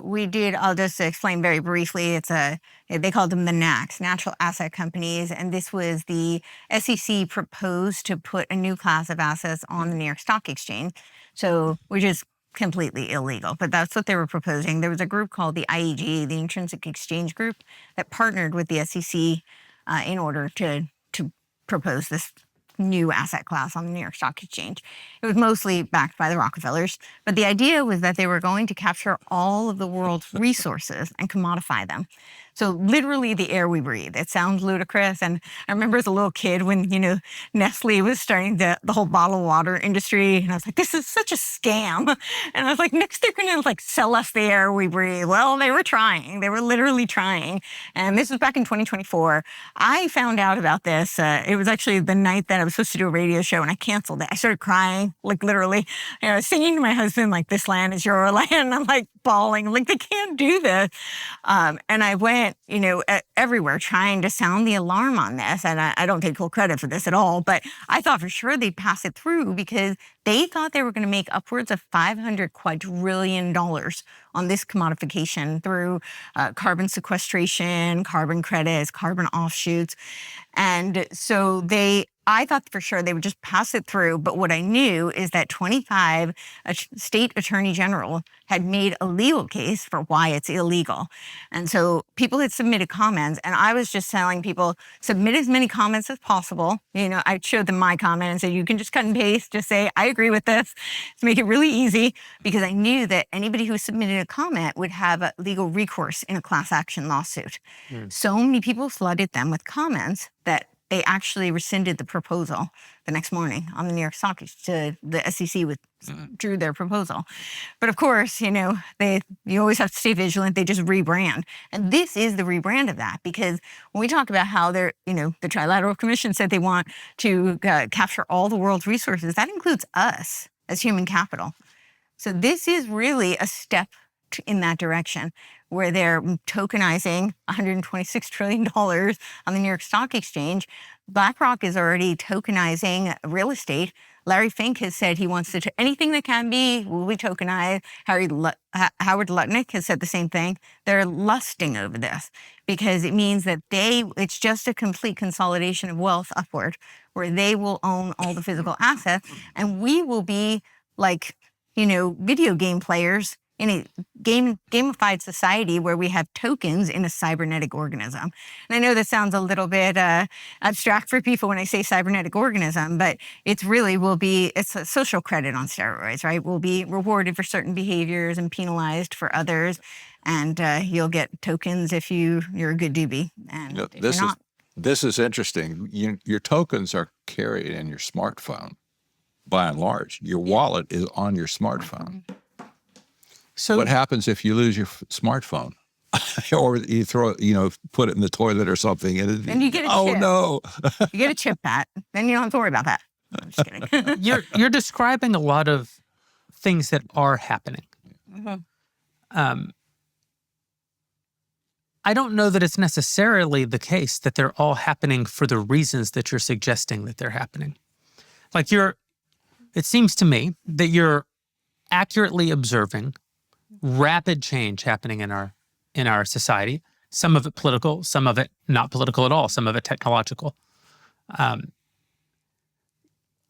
I'll just explain very briefly, they called them the NACs, natural asset companies. And this was the SEC proposed to put a new class of assets on the New York Stock Exchange. So, which is completely illegal, but that's what they were proposing. There was a group called the IEG, the Intrinsic Exchange Group, that partnered with the SEC in order to propose this new asset class on the New York Stock Exchange. It was mostly backed by the Rockefellers, but the idea was that they were going to capture all of the world's resources and commodify them. So literally the air we breathe. It sounds ludicrous. And I remember as a little kid when, Nestle was starting the whole bottled water industry. And I was like, this is such a scam. And I was like, next they're going to sell us the air we breathe. Well, they were trying. They were literally trying. And this was back in 2024. I found out about this. It was actually the night that I was supposed to do a radio show and I canceled it. I started crying, literally. I was singing to my husband, this land is your land. And I'm bawling, they can't do this. And I went, everywhere trying to sound the alarm on this. And I don't take full credit for this at all, but I thought for sure they'd pass it through because they thought they were going to make upwards of $500 quadrillion on this commodification through carbon sequestration, carbon credits, carbon offshoots. And so I thought for sure they would just pass it through, but what I knew is that 25 state attorney general had made a legal case for why it's illegal. And so people had submitted comments, and I was just telling people, submit as many comments as possible. I showed them my comment and said, you can just cut and paste, just say, I agree with this, to make it really easy, because I knew that anybody who submitted a comment would have a legal recourse in a class action lawsuit. So many people flooded them with comments that they actually rescinded the proposal the next morning on the New York Stock Exchange. The SEC withdrew their proposal. But of course, you always have to stay vigilant. They just rebrand. And this is the rebrand of that, because when we talk about how the Trilateral Commission said they want to capture all the world's resources, that includes us as human capital. So this is really a step in that direction, where they're tokenizing $126 trillion on the New York Stock Exchange. BlackRock is already tokenizing real estate. Larry Fink has said he wants to, anything that can be, will be tokenized. Howard Lutnick has said the same thing. They're lusting over this because it means that it's just a complete consolidation of wealth upward, where they will own all the physical assets, and we will be like, video game players in a gamified society where we have tokens in a cybernetic organism. And I know that sounds a little bit abstract for people when I say cybernetic organism, but it's a social credit on steroids, right? We'll be rewarded for certain behaviors and penalized for others. And you'll get tokens if you're a good doobie. And if you're not. This is interesting. Your tokens are carried in your smartphone, by and large. Your wallet is on your smartphone. So what happens if you lose your smartphone, or you put it in the toilet or something? And then you get a chip. Oh no! You get a chip, Pat. Then you don't have to worry about that. I'm just kidding. You're describing a lot of things that are happening. Mm-hmm. I don't know that it's necessarily the case that they're all happening for the reasons that you're suggesting that they're happening. Like it seems to me that you're accurately observing rapid change happening in our society. Some of it political, some of it not political at all, some of it technological.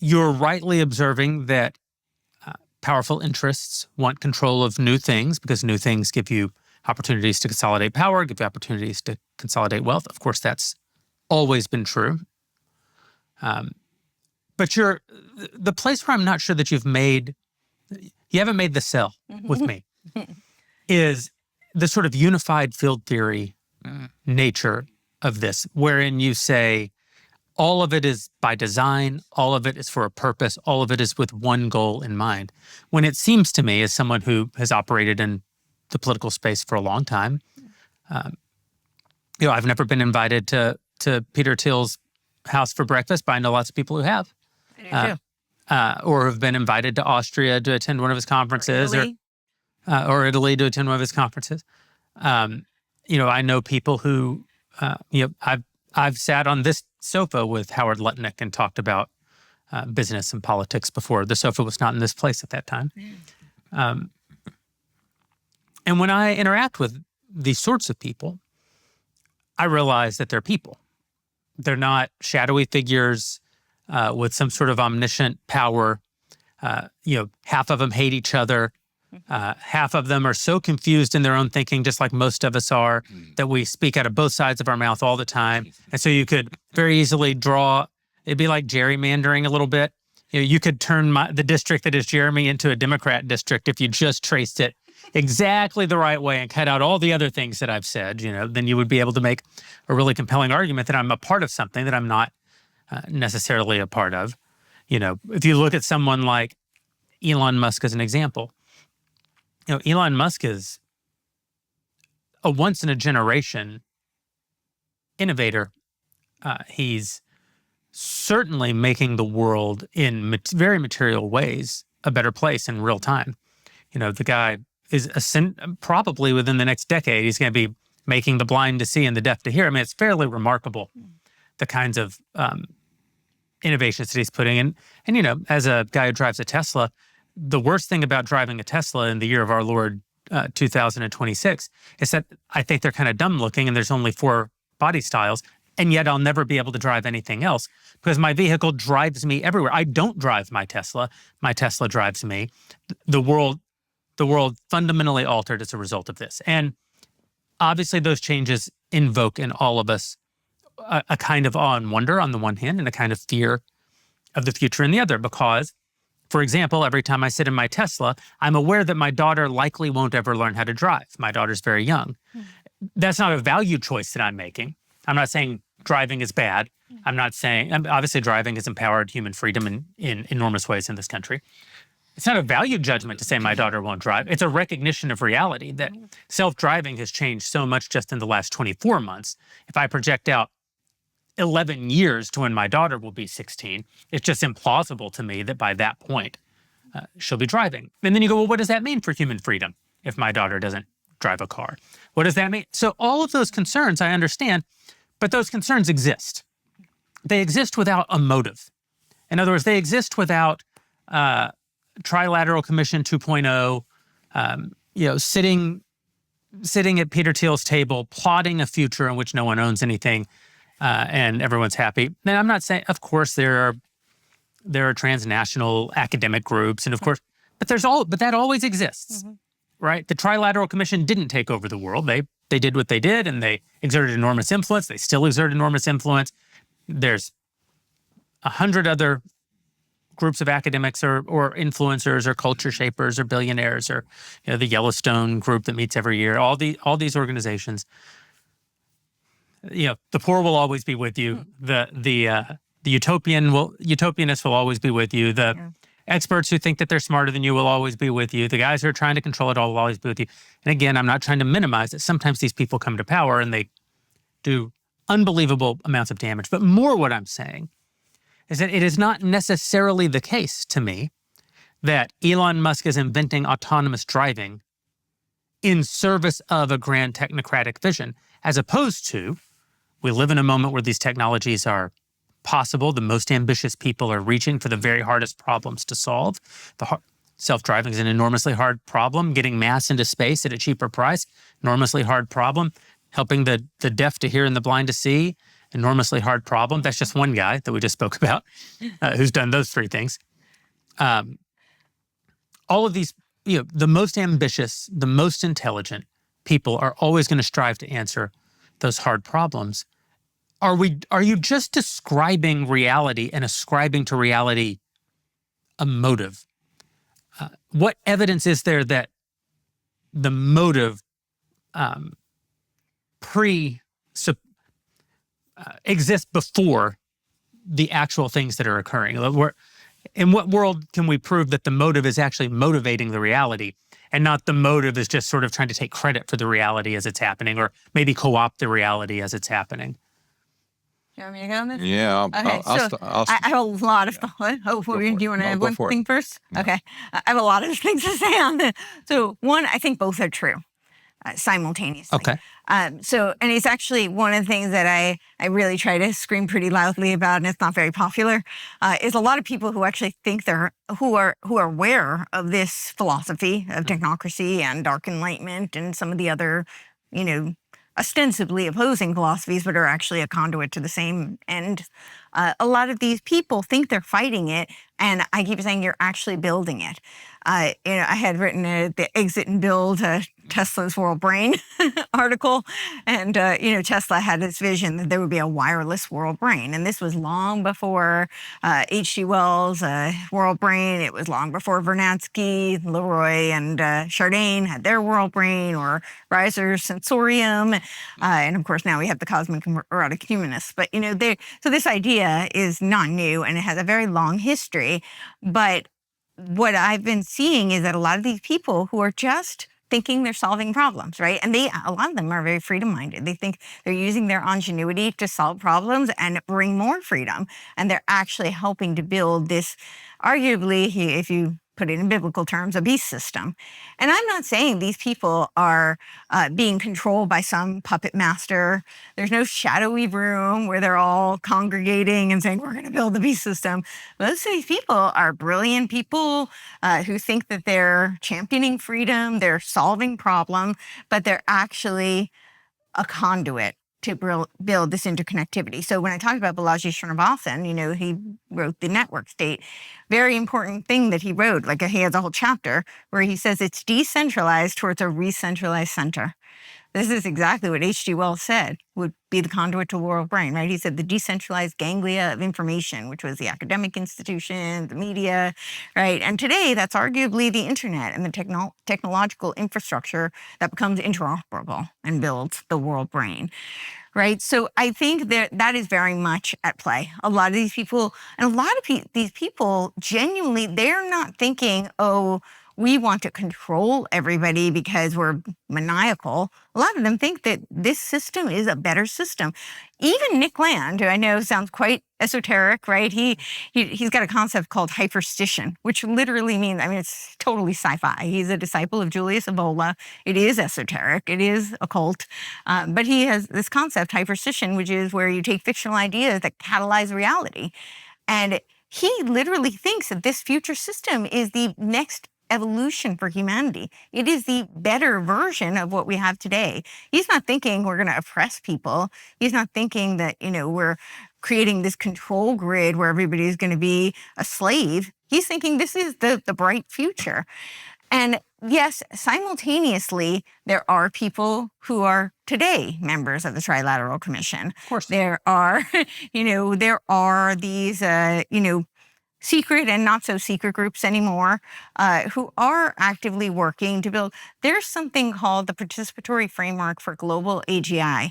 You're rightly observing that powerful interests want control of new things because new things give you opportunities to consolidate power, give you opportunities to consolidate wealth. Of course, that's always been true. But the place where I'm not sure that you haven't made the sell with me is the sort of unified field theory nature of this, wherein you say all of it is by design, all of it is for a purpose, all of it is with one goal in mind. When it seems to me, as someone who has operated in the political space for a long time, I've never been invited to Peter Thiel's house for breakfast, but I know lots of people who have. Or have been invited to Austria to attend one of his conferences, or Italy to attend one of his conferences. I know people who, I've sat on this sofa with Howard Lutnick and talked about business and politics before. The sofa was not in this place at that time. And when I interact with these sorts of people, I realize that they're people. They're not shadowy figures with some sort of omniscient power. Half of them hate each other. Half of them are so confused in their own thinking, just like most of us are, that we speak out of both sides of our mouth all the time. And so you could very easily it'd be like gerrymandering a little bit. You could turn the district that is Jeremy into a Democrat district if you just traced it exactly the right way and cut out all the other things that I've said. Then you would be able to make a really compelling argument that I'm a part of something that I'm not necessarily a part of. If you look at someone like Elon Musk as an example, Elon Musk is a once-in-a-generation innovator. He's certainly making the world in very material ways a better place in real time. The guy is probably within the next decade, he's going to be making the blind to see and the deaf to hear. I mean, it's fairly remarkable, the kinds of innovations that he's putting in. And, as a guy who drives a Tesla, the worst thing about driving a Tesla in the year of our Lord 2026 is that I think they're kind of dumb looking and there's only 4 body styles, and yet I'll never be able to drive anything else because my vehicle drives me everywhere. I don't drive my Tesla drives me. The world fundamentally altered as a result of this. And obviously those changes invoke in all of us a kind of awe and wonder on the one hand and a kind of fear of the future in the other, because, for example, every time I sit in my Tesla, I'm aware that my daughter likely won't ever learn how to drive. My daughter's very young. That's not a value choice that I'm making. I'm not saying driving is bad. I'm not saying, obviously driving has empowered human freedom in enormous ways in this country. It's not a value judgment to say my daughter won't drive. It's a recognition of reality that self-driving has changed so much just in the last 24 months. If I project out 11 years to when my daughter will be 16, it's just implausible to me that by that point, she'll be driving. And then you go, well, what does that mean for human freedom if my daughter doesn't drive a car? What does that mean? So all of those concerns I understand, but those concerns exist. They exist without a motive. In other words, they exist without Trilateral Commission 2.0, sitting at Peter Thiel's table, plotting a future in which no one owns anything and everyone's happy. Now, I'm not saying, of course, there are transnational academic groups, and of course, but that always exists, right? The Trilateral Commission didn't take over the world. They did what they did, and they exerted enormous influence. They still exert enormous influence. There's 100 other groups of academics or influencers or culture shapers or billionaires or the Yellowstone group that meets every year. All these organizations. The poor will always be with you. The utopianists will always be with you. The experts who think that they're smarter than you will always be with you. The guys who are trying to control it all will always be with you. And again, I'm not trying to minimize it. Sometimes these people come to power and they do unbelievable amounts of damage. But more what I'm saying is that it is not necessarily the case to me that Elon Musk is inventing autonomous driving in service of a grand technocratic vision, as opposed to we live in a moment where these technologies are possible. The most ambitious people are reaching for the very hardest problems to solve. Self-driving is an enormously hard problem. Getting mass into space at a cheaper price, enormously hard problem. Helping the deaf to hear and the blind to see, enormously hard problem. That's just one guy that we just spoke about who's done those three things. All of these, the most ambitious, the most intelligent people are always going to strive to answer those hard problems. Are you just describing reality and ascribing to reality a motive? What evidence is there that the motive exists before the actual things that are occurring? In what world can we prove that the motive is actually motivating the reality and not the motive is just sort of trying to take credit for the reality as it's happening or maybe co-opt the reality as it's happening? You want me to go on this? Yeah, I have a lot of thought. Do you want to have one thing first? No. Okay. I have a lot of things to say on this. So one, I think both are true simultaneously. Okay. And it's actually one of the things that I really try to scream pretty loudly about, and it's not very popular, is a lot of people who actually think who are aware of this philosophy of technocracy and dark enlightenment and some of the other, ostensibly opposing philosophies, but are actually a conduit to the same end. A lot of these people think they're fighting it, and I keep saying you're actually building it. I had written the Exit and Build Tesla's World Brain article, and Tesla had this vision that there would be a wireless world brain, and this was long before H.G. Wells' World Brain. It was long before Vernadsky, Leroy, and Chardin had their world brain, or Reiser's Sensorium, and of course now we have the cosmic erotic humanists. But so this idea is not new, and it has a very long history. But what I've been seeing is that a lot of these people who are just thinking they're solving problems, right? And a lot of them are very freedom-minded. They think they're using their ingenuity to solve problems and bring more freedom. And they're actually helping to build this, arguably, if you put it in biblical terms, a beast system. And I'm not saying these people are being controlled by some puppet master. There's no shadowy room where they're all congregating and saying, we're going to build the beast system. Most of these people are brilliant people who think that they're championing freedom, they're solving problems, but they're actually a conduit to build this interconnectivity. So when I talked about Balaji Srinivasan, he wrote The Network State. Very important thing that he wrote, he has a whole chapter where he says it's decentralized towards a re-centralized center. This is exactly what H.G. Wells said would be the conduit to the world brain, right? He said the decentralized ganglia of information, which was the academic institution, the media, right? And today, that's arguably the internet and the technological infrastructure that becomes interoperable and builds the world brain. Right. So I think that is very much at play. A lot of these people, and a lot of these people genuinely, they're not thinking, oh, we want to control everybody because we're maniacal. A lot of them think that this system is a better system. Even Nick Land, who I know sounds quite esoteric, right? He's got a concept called hyperstition, which literally means, I mean, it's totally sci-fi. He's a disciple of Julius Evola. It is esoteric. It is occult. But he has this concept, hyperstition, which is where you take fictional ideas that catalyze reality. And he literally thinks that this future system is the next evolution for humanity. It is the better version of what we have today. He's not thinking we're going to oppress people. He's not thinking that, we're creating this control grid where everybody's going to be a slave. He's thinking this is the bright future. And yes, simultaneously, there are people who are today members of the Trilateral Commission. Of course. There are, there are these, secret and not so secret groups anymore who are actively working to build. There's something called the Participatory Framework for Global AGI.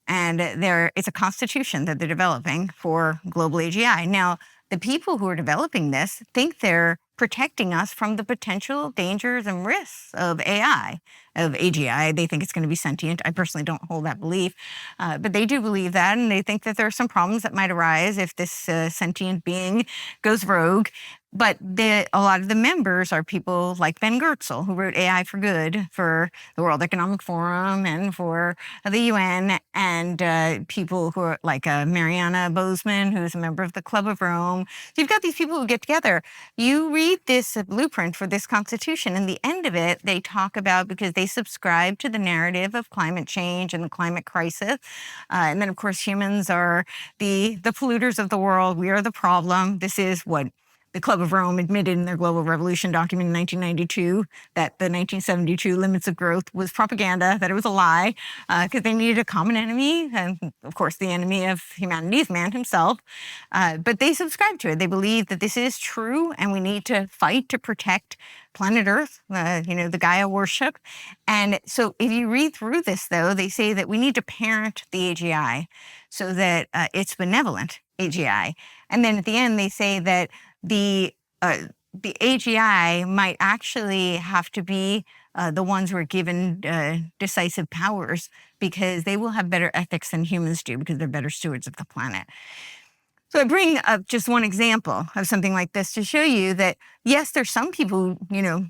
And it's a constitution that they're developing for global AGI. Now, the people who are developing this think they're protecting us from the potential dangers and risks of AI, of AGI. They think it's going to be sentient. I personally don't hold that belief, but they do believe that, and they think that there are some problems that might arise if this sentient being goes rogue. But a lot of the members are people like Ben Goertzel, who wrote AI for Good for the World Economic Forum and for the UN, and people who are like Mariana Bozeman, who's a member of the Club of Rome. So you've got these people who get together. You read this blueprint for this constitution, and the end of it, they talk about, because they subscribe to the narrative of climate change and the climate crisis. And then, of course, humans are the polluters of the world. We are the problem. This is what the Club of Rome admitted in their Global Revolution document in 1992, that the 1972 limits of growth was propaganda, that it was a lie, because they needed a common enemy. And of course, the enemy of humanity is man himself. But they subscribe to it. They believe that this is true, and we need to fight to protect planet Earth, the Gaia worship. And so if you read through this, though, they say that we need to parent the AGI so that it's benevolent AGI. And then at the end, they say that the AGI might actually have to be the ones who are given decisive powers, because they will have better ethics than humans do, because they're better stewards of the planet. So I bring up just one example of something like this to show you that, yes, there's some people,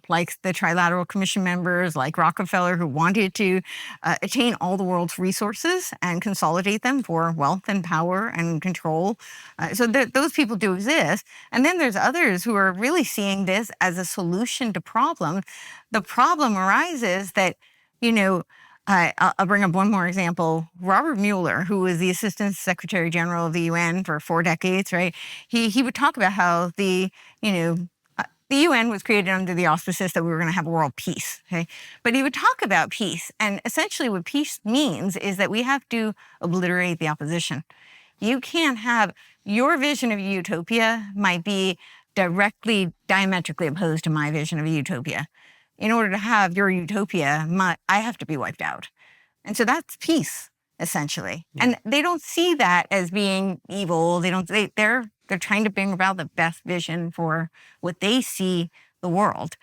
like the Trilateral Commission members, like Rockefeller, who wanted to attain all the world's resources and consolidate them for wealth and power and control. So those people do exist. And then there's others who are really seeing this as a solution to problems. The problem arises that, I'll bring up one more example. Robert Mueller, who was the Assistant Secretary General of the UN for 4 decades, right? He would talk about how the UN was created under the auspices that we were going to have world peace, okay? But he would talk about peace, and essentially what peace means is that we have to obliterate the opposition. You can't have your vision of a utopia might be diametrically opposed to my vision of a utopia. In order to have your utopia, I have to be wiped out. And so that's peace, essentially. Yeah. And they don't see that as being evil. They're trying to bring about the best vision for what they see the world.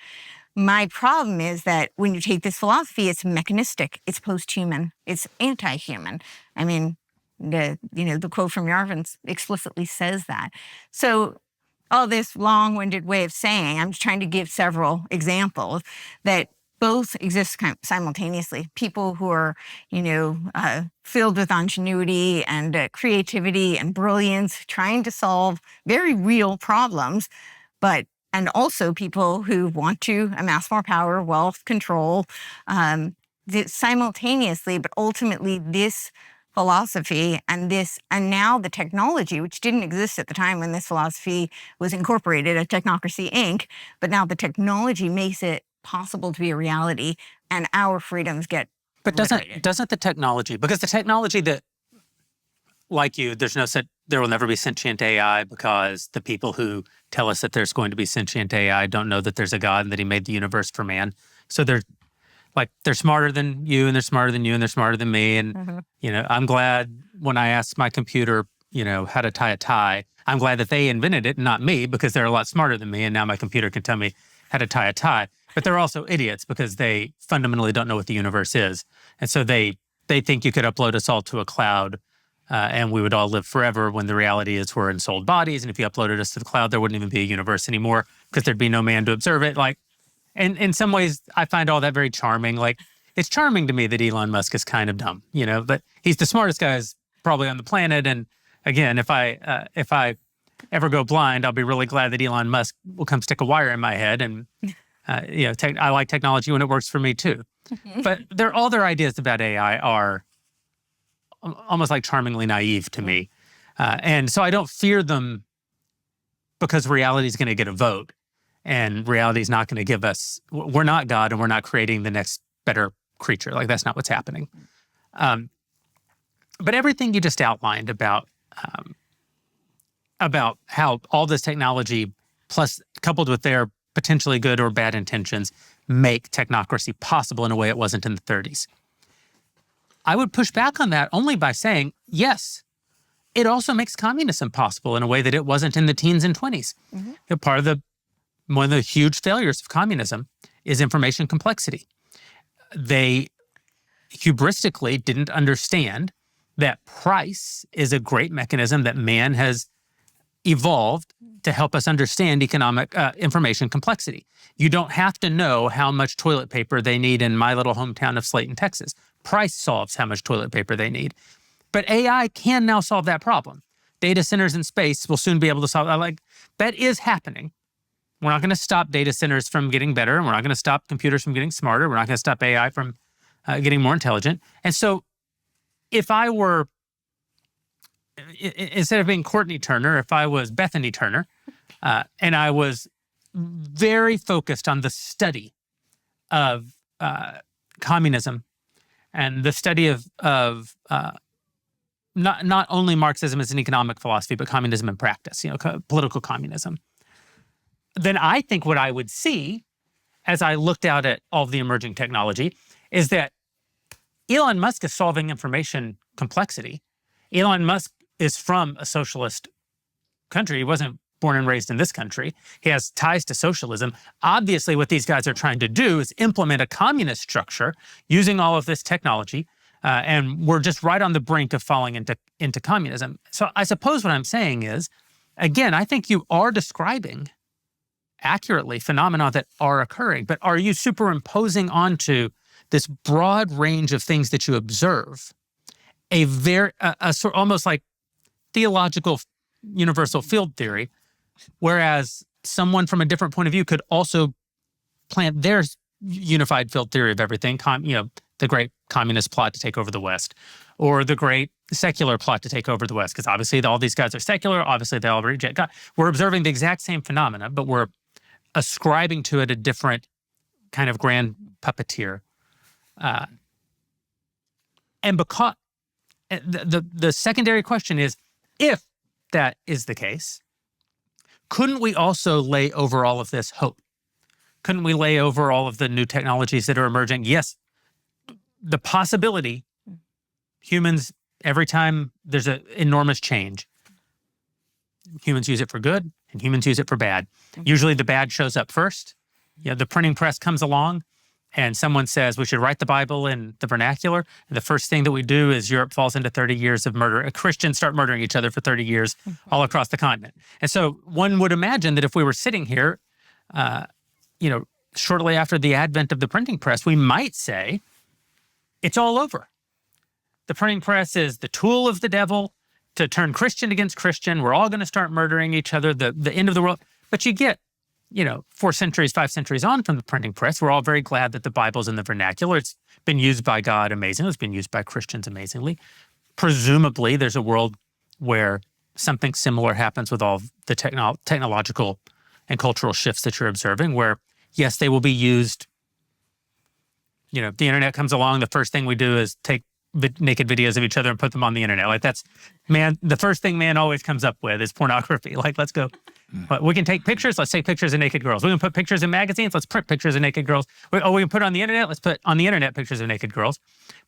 My problem is that when you take this philosophy, it's mechanistic, it's post-human, it's anti-human. I mean, the quote from Yarvin explicitly says that. So all this long-winded way of saying, I'm just trying to give several examples that both exist simultaneously. People who are, filled with ingenuity and creativity and brilliance, trying to solve very real problems, and also people who want to amass more power, wealth, control, simultaneously, but ultimately this philosophy and now the technology, which didn't exist at the time when this philosophy was incorporated at Technocracy, Inc., but now the technology makes it possible to be a reality, and our freedoms get But doesn't the technology, because the technology that, like you, there will never be sentient AI because the people who tell us that there's going to be sentient AI don't know that there's a God and that he made the universe for man. So they're smarter than you, and they're smarter than you, and they're smarter than me. And, I'm glad when I asked my computer, how to tie a tie, I'm glad that they invented it, not me, because they're a lot smarter than me. And now my computer can tell me how to tie a tie. But they're also idiots because they fundamentally don't know what the universe is. And so they think you could upload us all to a cloud and we would all live forever, when the reality is we're in souled bodies. And if you uploaded us to the cloud, there wouldn't even be a universe anymore because there'd be no man to observe it. And in some ways, I find all that very charming. It's charming to me that Elon Musk is kind of dumb, but he's the smartest guy probably on the planet. And again, if I ever go blind, I'll be really glad that Elon Musk will come stick a wire in my head. And I like technology when it works for me too. But all their ideas about AI are almost like charmingly naive to me. And so I don't fear them because reality is going to get a vote. And reality is not going to give us, we're not God and we're not creating the next better creature. That's not what's happening. But everything you just outlined about how all this technology, plus coupled with their potentially good or bad intentions, make technocracy possible in a way it wasn't in the 30s. I would push back on that only by saying, yes, it also makes communism possible in a way that it wasn't in the teens and 20s. One of the huge failures of communism is information complexity. They hubristically didn't understand that price is a great mechanism that man has evolved to help us understand economic information complexity. You don't have to know how much toilet paper they need in my little hometown of Slayton, Texas. Price solves how much toilet paper they need. But AI can now solve that problem. Data centers in space will soon be able to solve that. That is happening. We're not going to stop data centers from getting better, and we're not going to stop computers from getting smarter. We're not going to stop AI from getting more intelligent. And so if I were, instead of being Courtenay Turner, if I was Bethany Turner, and I was very focused on the study of communism and the study of not only Marxism as an economic philosophy, but communism in practice, political communism, then I think what I would see as I looked out at all of the emerging technology is that Elon Musk is solving information complexity. Elon Musk is from a socialist country. He wasn't born and raised in this country. He has ties to socialism. Obviously, what these guys are trying to do is implement a communist structure using all of this technology, and we're just right on the brink of falling into communism. So I suppose what I'm saying is, again, I think you are describing accurately phenomena that are occurring, but are you superimposing onto this broad range of things that you observe a sort almost like theological universal field theory, whereas someone from a different point of view could also plant their unified field theory of everything, the great communist plot to take over the West, or the great secular plot to take over the West, because obviously all these guys are secular, obviously they all reject God. We're observing the exact same phenomena, but we're ascribing to it a different kind of grand puppeteer. And because the secondary question is, if that is the case, couldn't we also lay over all of this hope? Couldn't we lay over all of the new technologies that are emerging? Yes, the possibility, humans, every time there's an enormous change, humans use it for good and humans use it for bad. Usually the bad shows up first. The printing press comes along and someone says we should write the Bible in the vernacular. And the first thing that we do is Europe falls into 30 years of murder. Christians start murdering each other for 30 years all across the continent. And so one would imagine that if we were sitting here, shortly after the advent of the printing press, we might say it's all over. The printing press is the tool of the devil to turn Christian against Christian. We're all going to start murdering each other, the end of the world. But you get, 4 centuries, 5 centuries on from the printing press, we're all very glad that the Bible's in the vernacular. It's been used by God amazingly. It's been used by Christians amazingly. Presumably, there's a world where something similar happens with all the technological and cultural shifts that you're observing, where, yes, they will be used, if the internet comes along, the first thing we do is take naked videos of each other and put them on the internet. Like the first thing man always comes up with is pornography. Like, let's go. We can take pictures. Let's take pictures of naked girls. We can put pictures in magazines. Let's print pictures of naked girls. We can put it on the internet. Let's put on the internet pictures of naked girls.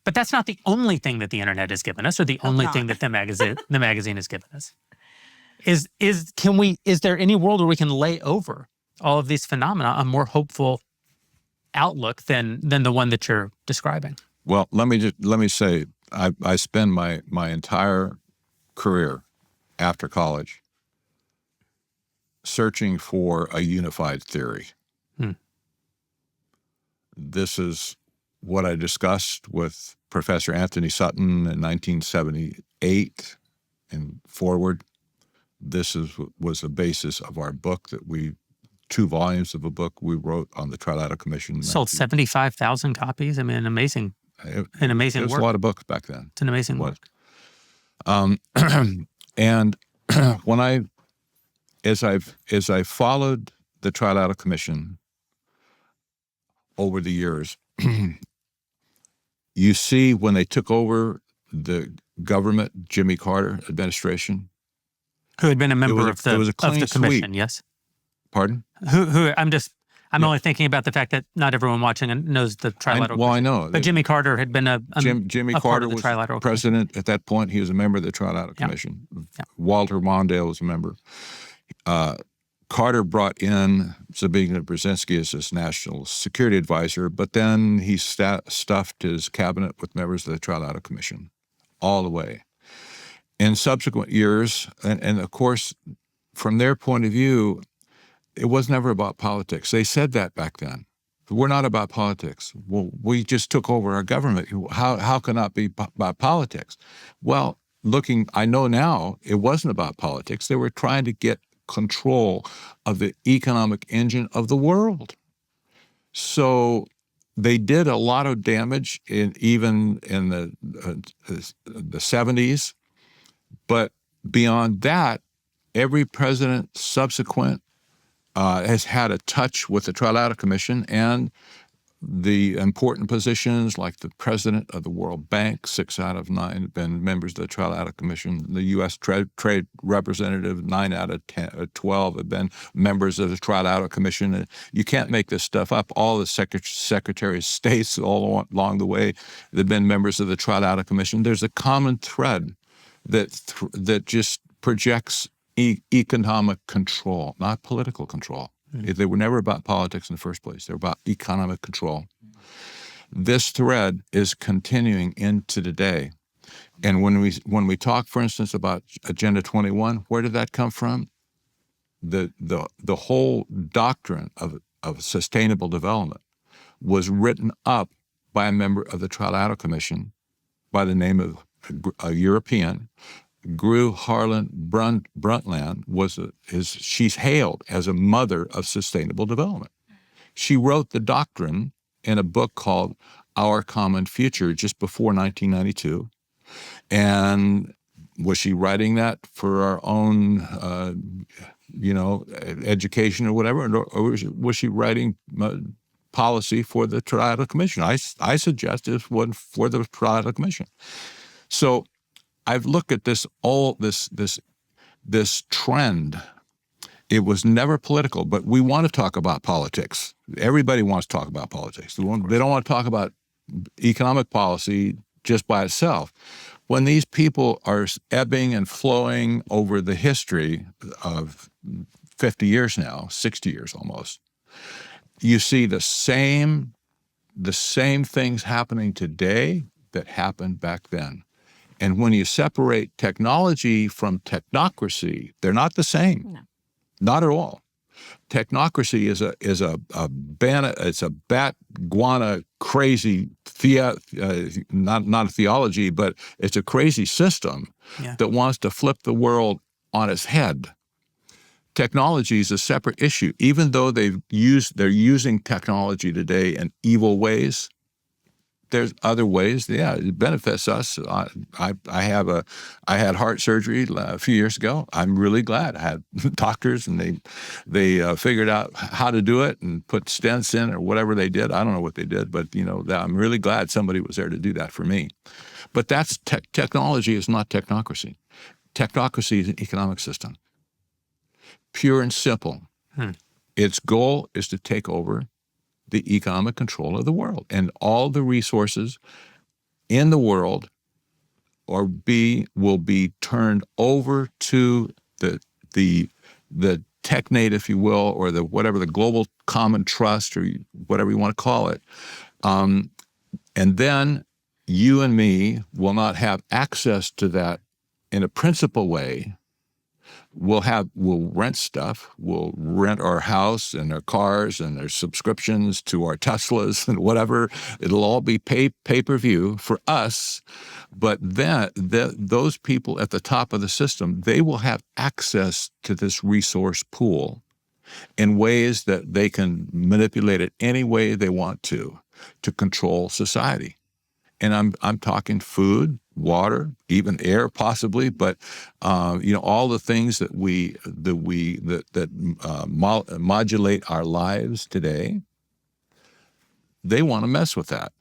But that's not the only thing that the internet has given us, or the only thing that the magazine has given us. Is there any world where we can lay over all of these phenomena a more hopeful outlook than the one that you're describing? Well, let me say, I spend my entire career after college searching for a unified theory. This is what I discussed with Professor Anthony Sutton in 1978 and forward. This was the basis of our book 2 volumes of a book we wrote on the Trilateral Commission. Sold 75,000 copies. I mean, an amazing work. There was a lot of books back then. It's an amazing work. And as I followed the Trilateral Commission over the years, you see when they took over the government, Jimmy Carter administration, who had been a member of the commission, sweep. Yes. Pardon? I'm only thinking about the fact that not everyone watching knows the Trilateral Commission. I know. But Jimmy Carter had been Jimmy Carter was president at that point. He was a member of the Trilateral Commission. Yeah. Walter Mondale was a member. Carter brought in Zbigniew Brzezinski as his national security advisor, but then he stuffed his cabinet with members of the Trilateral Commission all the way. In subsequent years, and of course, from their point of view, it was never about politics. They said that back then. We're not about politics. Well, we just took over our government. How can that be about politics? Well, I know now it wasn't about politics. They were trying to get control of the economic engine of the world. So they did a lot of damage even in the 70s. But beyond that, every president subsequent has had a touch with the Trilateral Commission and the important positions like the president of the World Bank, 6 out of 9 have been members of the Trilateral Commission. The U.S. Trade Representative, 9 out of 12 have been members of the Trilateral Commission. You can't make this stuff up. All the Secretary of States all along the way have been members of the Trilateral Commission. There's a common thread that just projects economic control, not political control. They were never about politics in the first place. They were about economic control. This thread is continuing into today. And when we talk, for instance, about Agenda 21, where did that come from? The whole doctrine of sustainable development was written up by a member of the Trilateral Commission by the name of a European. Gru Harlan Brundtland she's hailed as a mother of sustainable development. She wrote the doctrine in a book called Our Common Future just before 1992. And was she writing that for our own, education or whatever, or was she writing policy for the Trilateral Commission? I suggest it's one for the Trilateral Commission. So I've looked at this trend. It was never political, but we want to talk about politics. Everybody wants to talk about politics. They don't want to talk about economic policy just by itself. When these people are ebbing and flowing over the history of 50 years now, 60 years almost, you see the same things happening today that happened back then. And when you separate technology from technocracy, they're not the same. No. Not at all. Technocracy is a bat guana crazy not a theology, but it's a crazy system that wants to flip the world on its head. Technology is a separate issue. Even though they're using technology today in evil ways, there's other ways. Yeah, it benefits us. I had heart surgery a few years ago. I'm really glad I had doctors, and they figured out how to do it and put stents in or whatever they did. I don't know what they did, but I'm really glad somebody was there to do that for me. But that's technology is not technocracy. Technocracy is an economic system, pure and simple. Its goal is to take over the economic control of the world, and all the resources in the world will be turned over to the technate, if you will, or the global common trust, or whatever you want to call it. And then you and me will not have access to that in a principal way. We'll rent stuff. We'll rent our house and our cars and our subscriptions to our Teslas and whatever. It'll all be pay-per-view for us. But then those people at the top of the system, they will have access to this resource pool in ways that they can manipulate it any way they want to control society. And I'm talking food, water, even air, possibly, but all the things that modulate our lives today. They want to mess with that.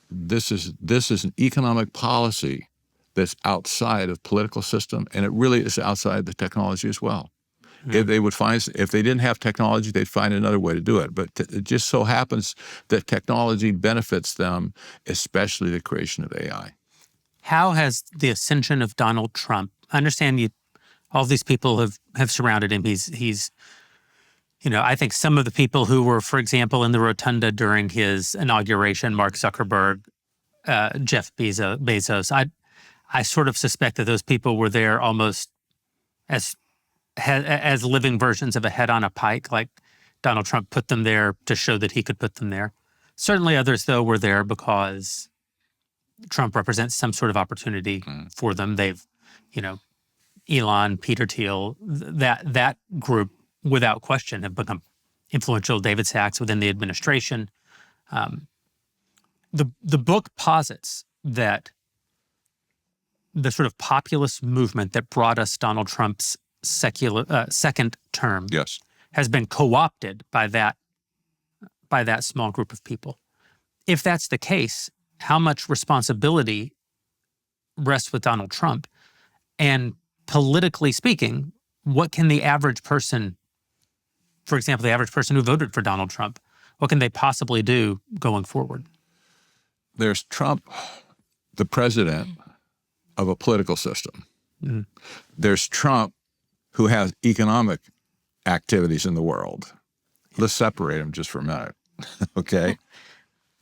This is an economic policy that's outside of political system, and it really is outside the technology as well. If they didn't have technology, they'd find another way to do it. But it just so happens that technology benefits them, especially the creation of AI. How has the ascension of Donald Trump? I understand all these people have surrounded him. He's I think some of the people who were, for example, in the rotunda during his inauguration, Mark Zuckerberg, Jeff Bezos. I sort of suspect that those people were there almost as living versions of a head on a pike, like Donald Trump put them there to show that he could put them there. Certainly others, though, were there because Trump represents some sort of opportunity for them. They've, Elon, Peter Thiel, that group, without question, have become influential. David Sachs within the administration. The book posits that the sort of populist movement that brought us Donald Trump's second term has been co-opted by that small group of people. If that's the case, how much responsibility rests with Donald Trump? And politically speaking, what can the average person, for example, the average person who voted for Donald Trump, what can they possibly do going forward? There's Trump, the president of a political system. There's Trump, who has economic activities in the world. Let's separate them just for a minute, okay?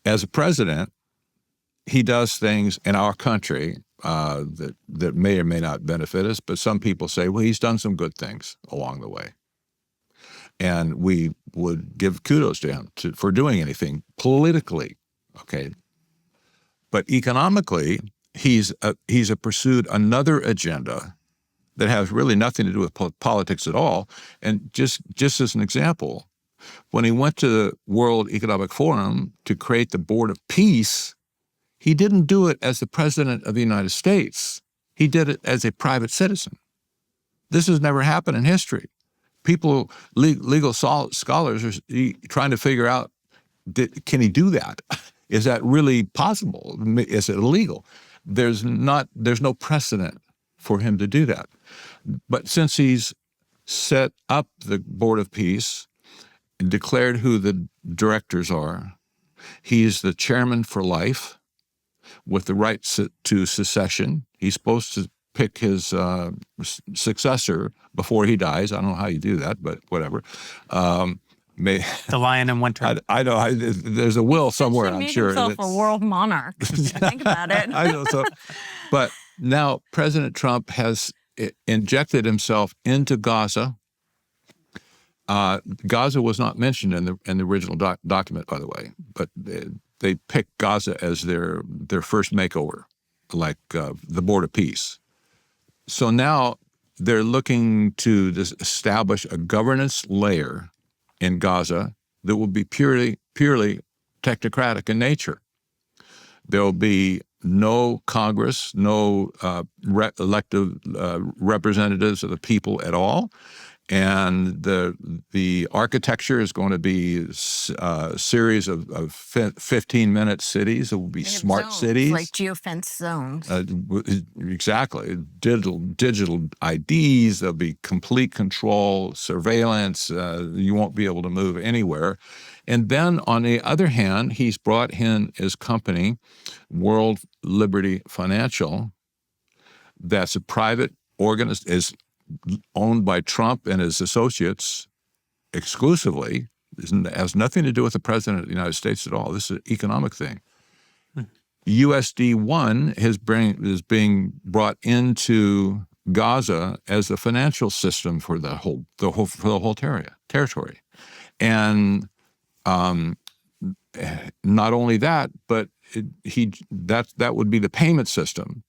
As a president, he does things in our country that may or may not benefit us, but some people say, well, he's done some good things along the way. And we would give kudos to him for doing anything politically, okay? But economically, he's pursued another agenda that has really nothing to do with politics at all. And just as an example, when he went to the World Economic Forum to create the Board of Peace, he didn't do it as the President of the United States. He did it as a private citizen. This has never happened in history. People, legal scholars are trying to figure out, can he do that? Is that really possible? Is it illegal? There's no precedent for him to do that. But since he's set up the Board of Peace and declared who the directors are, he's the chairman for life with the right to secession. He's supposed to pick his successor before he dies. I don't know how you do that, but whatever. The lion in winter. I know. There's a will somewhere, I'm sure. He made himself a world monarch. Think about it. I know. So, but now President Trump has injected himself into Gaza. Gaza was not mentioned in the original document, by the way, but they picked Gaza as their first makeover, like the Board of Peace. So now they're looking to establish a governance layer in Gaza that will be purely technocratic in nature. There will be no Congress, no elected representatives of the people at all. And the architecture is going to be a series of 15-minute cities. It will be smart zones, cities. like geofence zones. Exactly. Digital IDs. There'll be complete control, surveillance. You won't be able to move anywhere. And then on the other hand, he's brought in his company, World Liberty Financial. That's a private organization, is owned by Trump and his associates exclusively. It has nothing to do with the president of the United States at all. This is an economic thing. USD1 is being brought into Gaza as the financial system for the whole territory. And not only that, but that would be the payment system,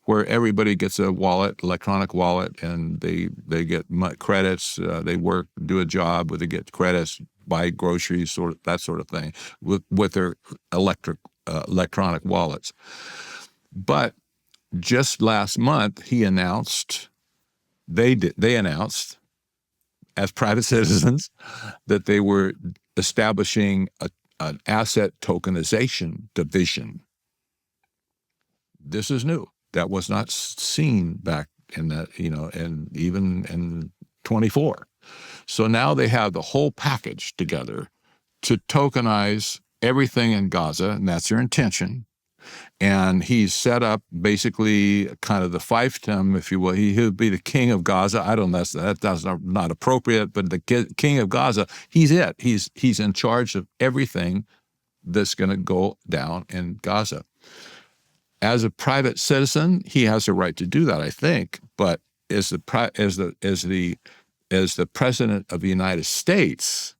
where everybody gets a wallet, electronic wallet, and they get credits. They work, do a job, where they get credits, buy groceries, that sort of thing, with their electronic wallets. But just last month, they announced as private citizens that they were establishing an asset tokenization division. This is new. That was not seen back in that, and even in 24. So now they have the whole package together to tokenize everything in Gaza, and that's their intention. And he's set up basically kind of the fiefdom, if you will. He would be the king of Gaza. I don't know, that's not appropriate, but the king of Gaza, he's it. He's in charge of everything that's going to go down in Gaza. As a private citizen, he has a right to do that, I think. But as the president of the United States,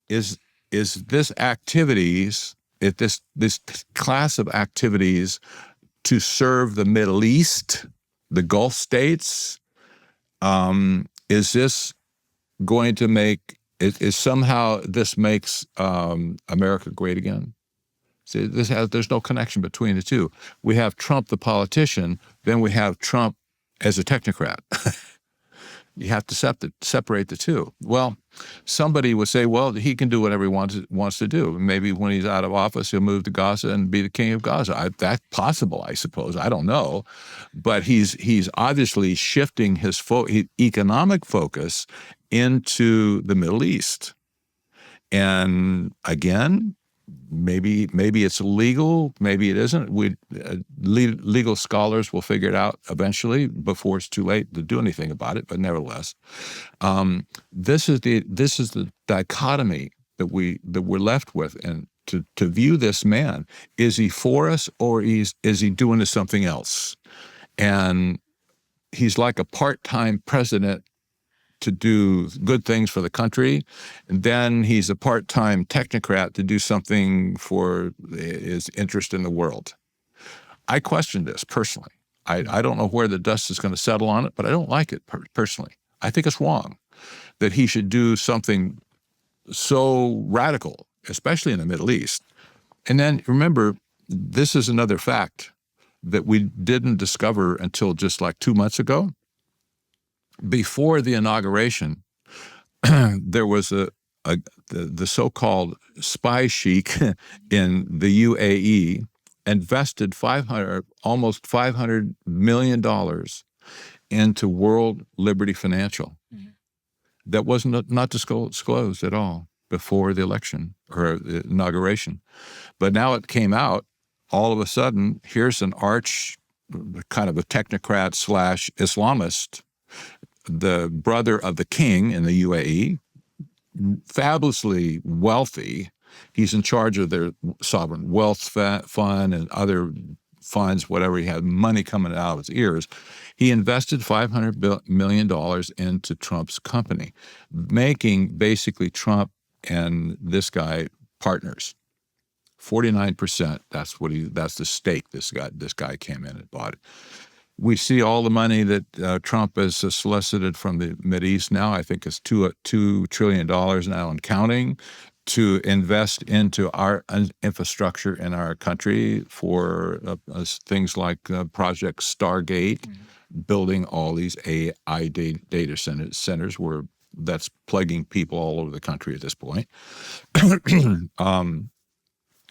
is this activities, if this class of activities to serve the Middle East, the Gulf states, is this going to make? Is somehow this makes America great again? See, there's no connection between the two. We have Trump, the politician, then we have Trump as a technocrat. You have to separate the two. Well, somebody would say, well, he can do whatever he wants to do. Maybe when he's out of office, he'll move to Gaza and be the king of Gaza. That's possible, I suppose. I don't know. But he's obviously shifting his economic focus into the Middle East. And again, maybe it's illegal, maybe it isn't. Legal scholars will figure it out eventually before it's too late to do anything about it. But nevertheless, this is the dichotomy that we're left with, and to view this man: is he for us, or is he doing something else? And he's like a part-time president to do good things for the country, and then he's a part-time technocrat to do something for his interest in the world. I question this personally. I don't know where the dust is going to settle on it, but I don't like it personally. I think it's wrong that he should do something so radical, especially in the Middle East. And then remember, this is another fact that we didn't discover until just like 2 months ago. Before the inauguration, there was the so-called spy sheik in the UAE invested almost $500 million into World Liberty Financial. Mm-hmm. That was not disclosed at all before the election or the inauguration. But now it came out, all of a sudden, here's an arch kind of a technocrat / Islamist, the brother of the king in the UAE, fabulously wealthy. He's in charge of their sovereign wealth fund and other funds, whatever. He had money coming out of his ears. He invested $500 million into Trump's company, making basically Trump and this guy partners. 49%. That's the stake this guy came in and bought it. We see all the money that Trump has solicited from the Mideast now. I think it's $2 trillion now and counting. to invest into our infrastructure in our country for things like Project Stargate, building all these AI data centers where that's plaguing people all over the country at this point.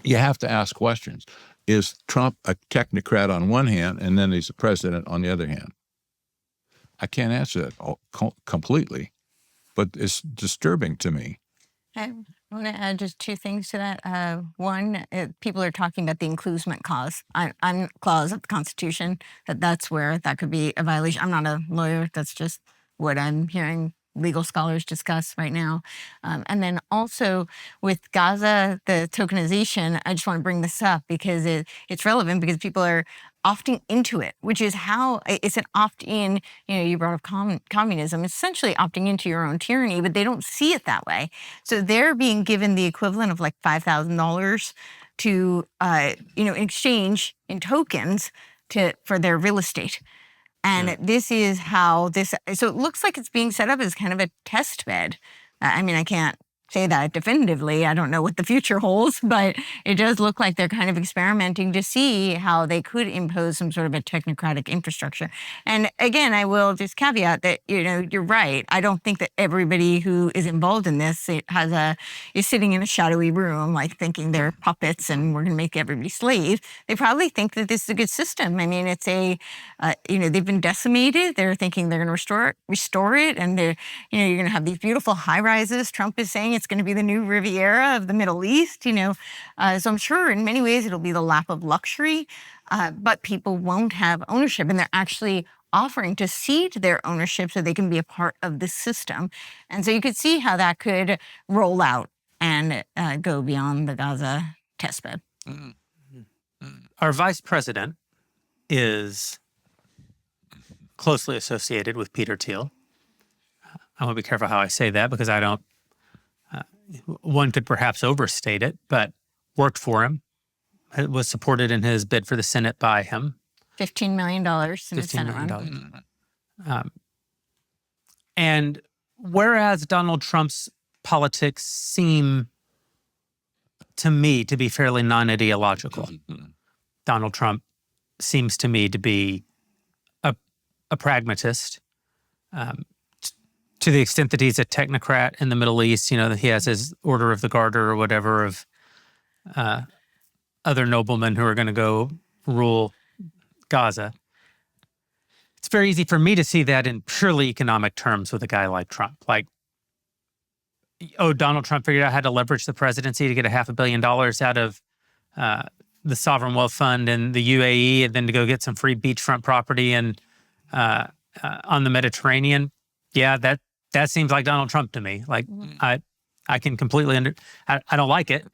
You have to ask questions. Is Trump a technocrat on one hand, and then he's a president on the other hand? I can't answer that completely, but it's disturbing to me. I want to add just two things to that. One, people are talking about the inclusion clause of the Constitution, that's where that could be a violation. I'm not a lawyer. That's just what I'm hearing legal scholars discuss right now. And then also with Gaza, the tokenization, I just want to bring this up because it's relevant because people are opting into it, which is how it's an opt-in. You brought up communism, essentially opting into your own tyranny, but they don't see it that way. So they're being given the equivalent of like $5,000 to, in exchange in tokens for their real estate. And this is how so it looks like it's being set up as kind of a test bed. I mean, I can't say that definitively. I don't know what the future holds, but it does look like they're kind of experimenting to see how they could impose some sort of a technocratic infrastructure. And again, I will just caveat that, you're right. I don't think that everybody who is involved in this is sitting in a shadowy room, like thinking they're puppets and we're going to make everybody slaves. They probably think that this is a good system. I mean, it's they've been decimated. They're thinking they're going to restore it. And you're going to have these beautiful high rises. Trump is saying it's going to be the new Riviera of the Middle East, So I'm sure in many ways it'll be the lap of luxury, but people won't have ownership, and they're actually offering to cede their ownership so they can be a part of the system. And so you could see how that could roll out and go beyond the Gaza testbed. Our vice president is closely associated with Peter Thiel. I want to be careful how I say that because I don't. One could perhaps overstate it, but worked for him. It was supported in his bid for the Senate by him. $15 million in the Senate run. And whereas Donald Trump's politics seem to me to be fairly non-ideological, Donald Trump seems to me to be a pragmatist. To the extent that he's a technocrat in the Middle East, that he has his Order of the Garter or whatever of other noblemen who are going to go rule Gaza. It's very easy for me to see that in purely economic terms with a guy like Trump. Like, Donald Trump figured out how to leverage the presidency to get $500 million out of the Sovereign Wealth Fund in the UAE and then to go get some free beachfront property and on the Mediterranean. Yeah, that seems like Donald Trump to me. Like, I can completely I don't like it.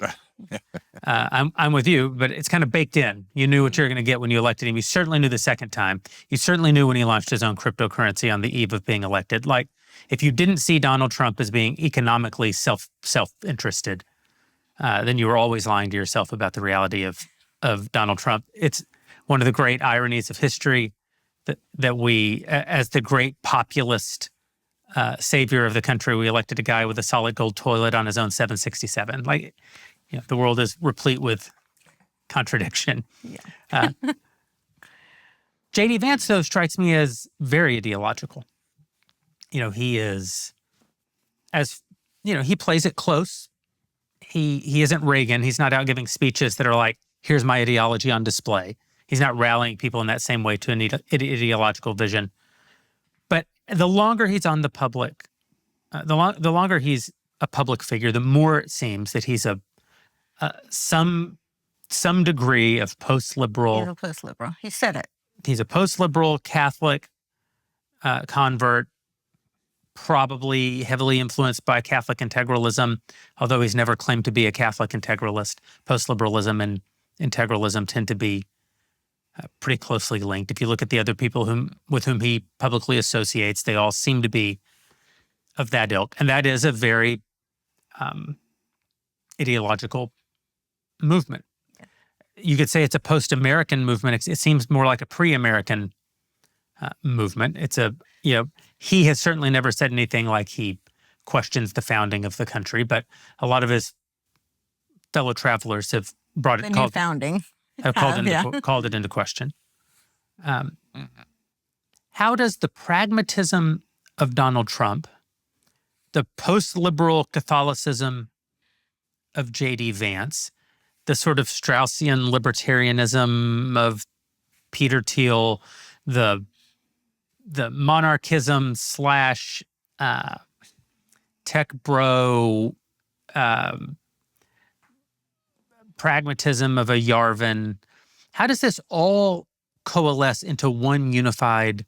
I'm with you, but it's kind of baked in. You knew what you were going to get when you elected him. You certainly knew the second time. You certainly knew when he launched his own cryptocurrency on the eve of being elected. Like, if you didn't see Donald Trump as being economically self-interested, then you were always lying to yourself about the reality of Donald Trump. It's one of the great ironies of history that we, as the great populist savior of the country, we elected a guy with a solid gold toilet on his own 767. Like, the world is replete with contradiction. Yeah. J.D. Vance, though, strikes me as very ideological. He is, he plays it close. He isn't Reagan. He's not out giving speeches that are like, here's my ideology on display. He's not rallying people in that same way to an ideological vision. But the longer he's on the public, the longer he's a public figure, the more it seems that he's some degree of post-liberal. He's a post-liberal. He said it. He's a post-liberal Catholic convert, probably heavily influenced by Catholic integralism, although he's never claimed to be a Catholic integralist. Post-liberalism and integralism tend to be pretty closely linked. If you look at the other people with whom he publicly associates, they all seem to be of that ilk. And that is a very ideological movement. You could say it's a post-American movement. It seems more like a pre-American movement. He has certainly never said anything like he questions the founding of the country, but a lot of his fellow travelers have brought The it, new founding. have called it into question. How does the pragmatism of Donald Trump, the post-liberal Catholicism of J.D. Vance, the sort of Straussian libertarianism of Peter Thiel, the monarchism slash tech bro pragmatism of a Yarvin, how does this all coalesce into one unified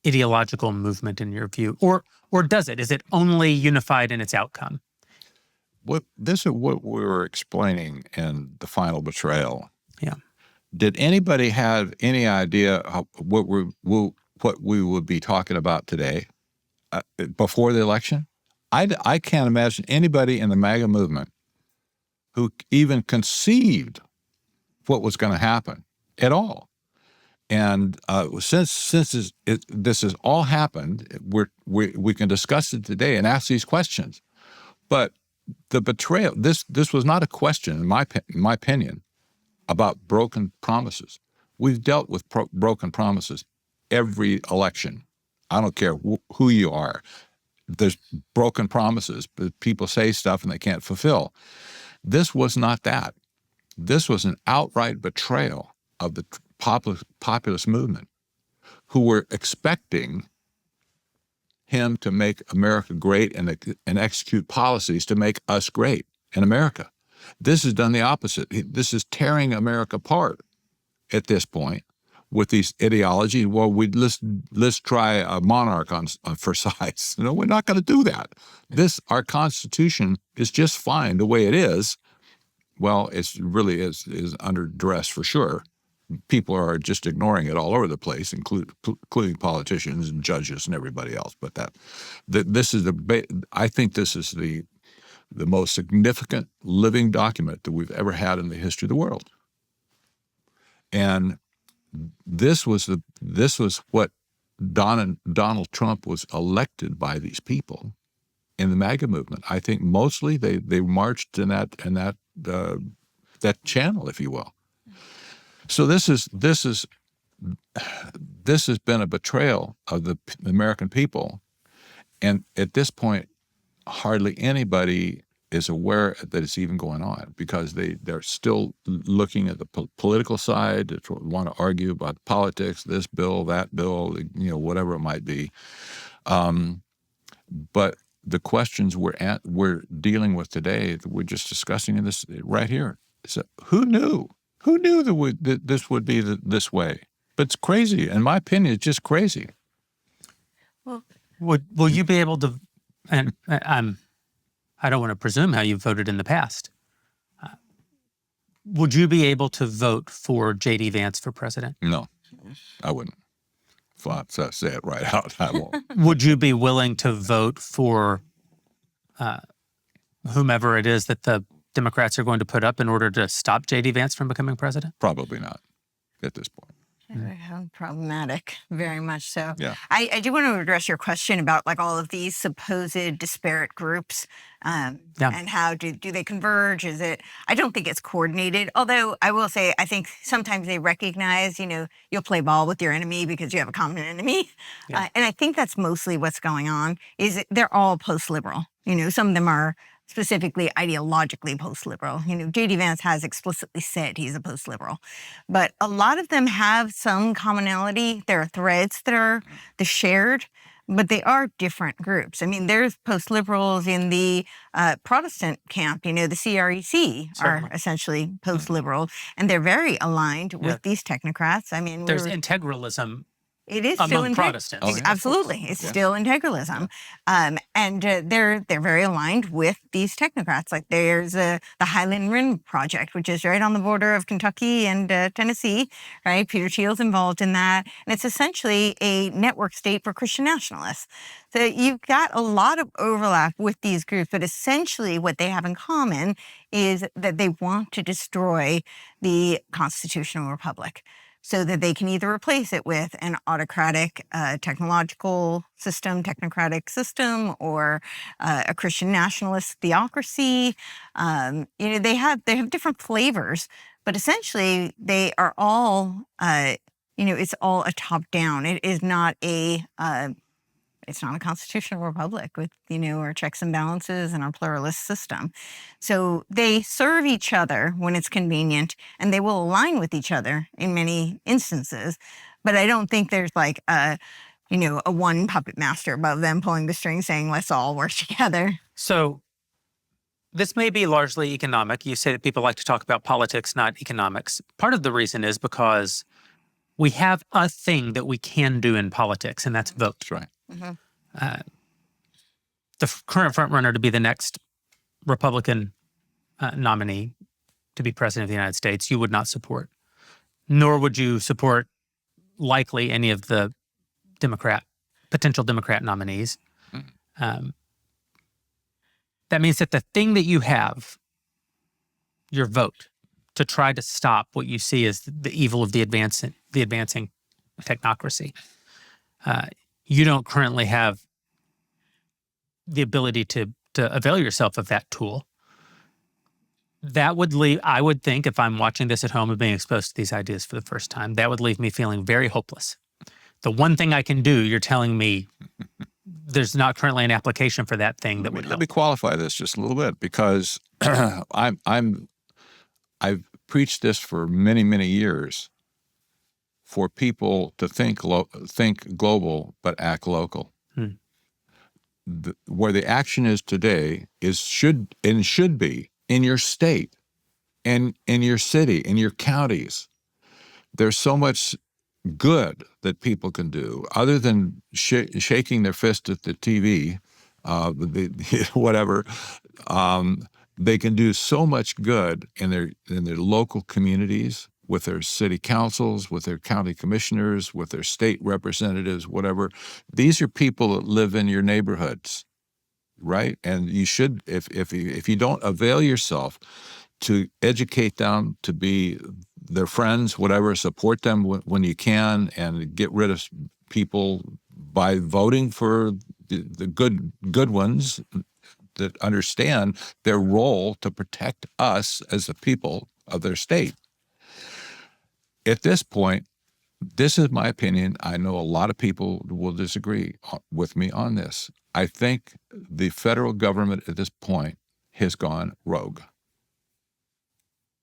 ideological movement in your view? Or does it? Is it only unified in its outcome? This is what we were explaining in the Final Betrayal. Yeah. Did anybody have any idea what we would be talking about today before the election? I can't imagine anybody in the MAGA movement who even conceived what was going to happen at all. And since this has all happened, we can discuss it today and ask these questions. But the betrayal, this was not a question, in my opinion, about broken promises. We've dealt with broken promises every election. I don't care who you are. There's broken promises, but people say stuff and they can't fulfill. This was not that. This was an outright betrayal of the populist movement, who were expecting him to make America great and execute policies to make us great in America. This has done the opposite. This is tearing America apart at this point with these ideologies. Well, let's try a monarch for size. No, we're not going to do that. Our Constitution is just fine the way it is. Well, it really is under duress for sure. People are just ignoring it all over the place, including politicians and judges and everybody else. But I think this is the most significant living document that we've ever had in the history of the world. And this was what Donald Trump was elected by these people in the MAGA movement. I think mostly they marched in that channel, if you will. So this has been a betrayal of the American people, and at this point, hardly anybody is aware that it's even going on, because they're still looking at the political side, to want to argue about politics, this bill, that bill, whatever it might be. But the questions we're dealing with today, that we're just discussing in this right here. So who knew? Who knew that this would be this way? But it's crazy. In my opinion, it's just crazy. Well, will you be able to? And I don't want to presume how you voted in the past. Would you be able to vote for J.D. Vance for president? No, I wouldn't. So say it right out. I won't. Would you be willing to vote for whomever it is that the Democrats are going to put up in order to stop J.D. Vance from becoming president? Probably not at this point. Problematic, very much so. Yeah. I do want to address your question about all of these supposed disparate groups and how do they converge? I don't think it's coordinated, although I will say I think sometimes they recognize, you'll play ball with your enemy because you have a common enemy. Yeah. And I think that's mostly what's going on, is they're all post-liberal. Some of them are specifically ideologically post-liberal. J.D. Vance has explicitly said he's a post-liberal. But a lot of them have some commonality. There are threads that are the shared, but they are different groups. I mean, there's post-liberals in the Protestant camp. The CREC are essentially post-liberal, and they're very aligned with these technocrats. I mean, there's integralism. It is among still Protestants. Oh, yeah. Absolutely. It's still integralism. And they're very aligned with these technocrats. Like there's the Highland Rim Project, which is right on the border of Kentucky and Tennessee, right? Peter Thiel's involved in that. And it's essentially a network state for Christian nationalists. So you've got a lot of overlap with these groups, but essentially what they have in common is that they want to destroy the constitutional republic. so that they can either replace it with an autocratic technological system, technocratic system, or a Christian nationalist theocracy. They have different flavors, but essentially they are all, it's all a top down. It is not it's not a constitutional republic with, our checks and balances and our pluralist system. So they serve each other when it's convenient, and they will align with each other in many instances. But I don't think there's like a one puppet master above them pulling the string saying, let's all work together. So this may be largely economic. You say that people like to talk about politics, not economics. Part of the reason is because we have a thing that we can do in politics, and that's vote. That's right. Mm-hmm. The current frontrunner to be the next Republican nominee to be president of the United States, you would not support, nor would you support likely any of the potential Democrat nominees. That means that the thing that you have, your vote, to try to stop what you see as the evil of the advancing technocracy, you don't currently have the ability to avail yourself of that tool. That would leave, I would think, if I'm watching this at home and being exposed to these ideas for the first time, that would leave me feeling very hopeless. The one thing I can do, you're telling me there's not currently an application for that thing that would help. Let me qualify this just a little bit, because I've preached this for many, many years, for people to think global but act local. Where the action is today should be in your state and in your city, in your counties. There's so much good that people can do other than shaking their fist at the TV, whatever. They can do so much good in their local communities, with their city councils, with their county commissioners, with their state representatives, whatever. These are people that live in your neighborhoods, right? And you should, if you don't avail yourself to educate them, to be their friends, whatever, support them when you can, and get rid of people by voting for the good ones that understand their role to protect us as the people of their state. At this point, this is my opinion. I know a lot of people will disagree with me on this. I think the federal government at this point has gone rogue.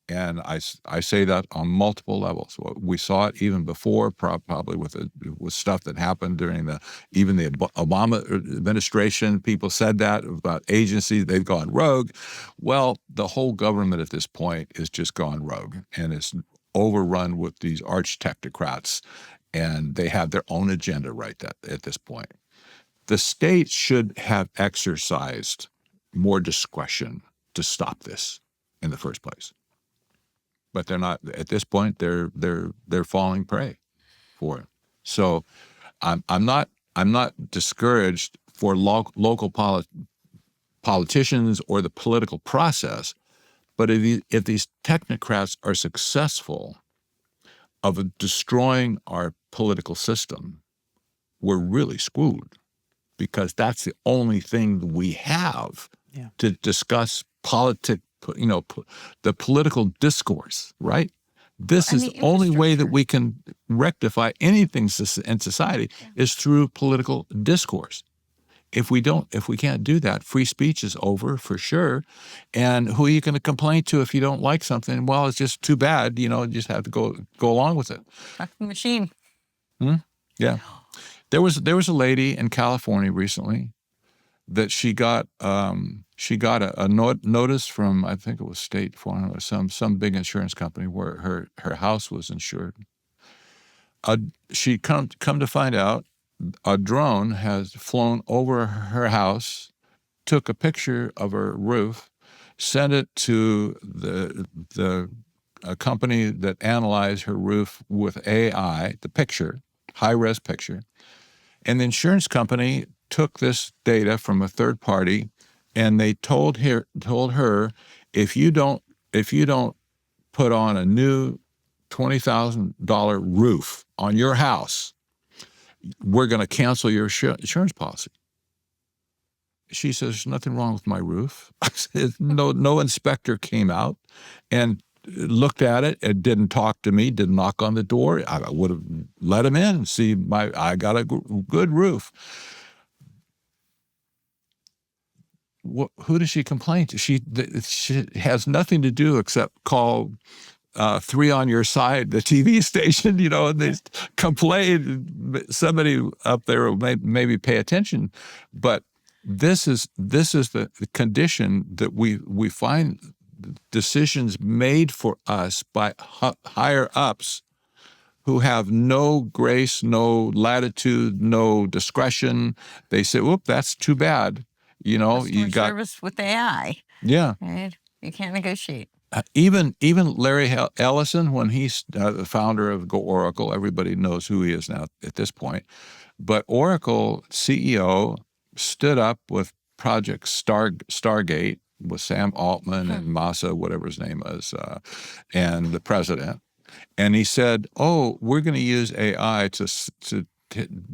And I say that on multiple levels. We saw it even before, probably with stuff that happened during even the Obama administration. People said that about agencies, they've gone rogue. Well, the whole government at this point is just gone rogue, and it's overrun with these arch technocrats, and they have their own agenda at this point. The states should have exercised more discretion to stop this in the first place. But they're not. At this point, they're falling prey for it. So I'm not discouraged for local politicians or the political process. But if these technocrats are successful of destroying our political system, we're really screwed, because that's the only thing we have to discuss the political discourse, right? This is the only way that we can rectify anything in society is through political discourse. If we can't do that, free speech is over for sure. And who are you going to complain to if you don't like something? Well, it's just too bad. You just have to go along with it. Fucking machine. Yeah. There was a lady in California recently that she got a notice from, I think it was State Farm or some big insurance company, where her house was insured. She come to find out, a drone has flown over her house, took a picture of her roof, sent it to a company that analyzed her roof with AI, the picture, high-res picture, and the insurance company took this data from a third party, and they told her, if you don't put on a new $20,000 roof on your house, we're going to cancel your insurance policy. She says, there's nothing wrong with my roof. No inspector came out and looked at it and didn't talk to me, didn't knock on the door. I would have let him in and see I got a good roof. Who does she complain to? She has nothing to do except call 3 on Your Side, the TV station, and they complain. Somebody up there will maybe pay attention, but this is the condition that we find decisions made for us by higher ups who have no grace, no latitude, no discretion. They say, "Whoop, that's too bad." You got service with AI. Yeah, right. You can't negotiate. Even Larry Ellison, when he's the founder of Oracle, everybody knows who he is now at this point. But Oracle CEO stood up with Project Stargate with Sam Altman and Massa, whatever his name was, and the president. And he said, we're going to use AI to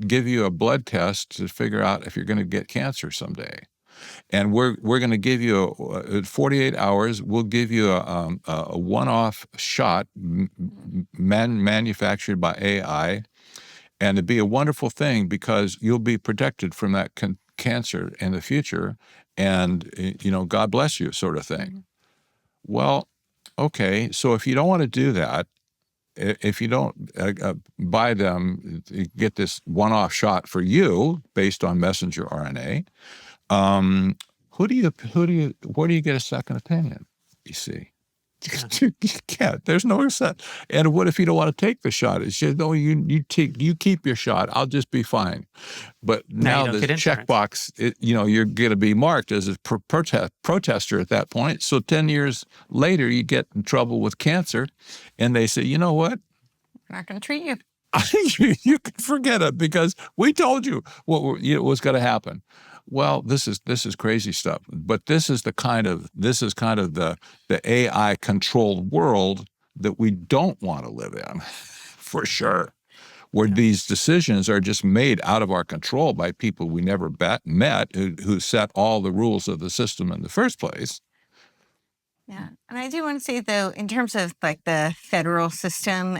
give you a blood test to figure out if you're going to get cancer someday. And we're going to give you 48 hours. We'll give you a one-off shot manufactured by AI. And it'd be a wonderful thing because you'll be protected from that cancer in the future, and God bless you, sort of thing. Mm-hmm. Well, okay, so if you don't want to do that, if you don't buy them, get this one-off shot for you based on messenger RNA, where do you get a second opinion? You see. You can't. There's no set. And what if you don't want to take the shot? It's just, no, you keep your shot. I'll just be fine. But now the checkbox, you're going to be marked as a protester at that point. So 10 years later, you get in trouble with cancer, and they say, you know what? I'm not going to treat you. You can forget it because we told you what was going to happen. Well, this is crazy stuff, but this is kind of the AI controlled world that we don't want to live in, for sure, where these decisions are just made out of our control by people we never met who set all the rules of the system in the first place. Yeah, and I do want to say though, in terms of like the federal system,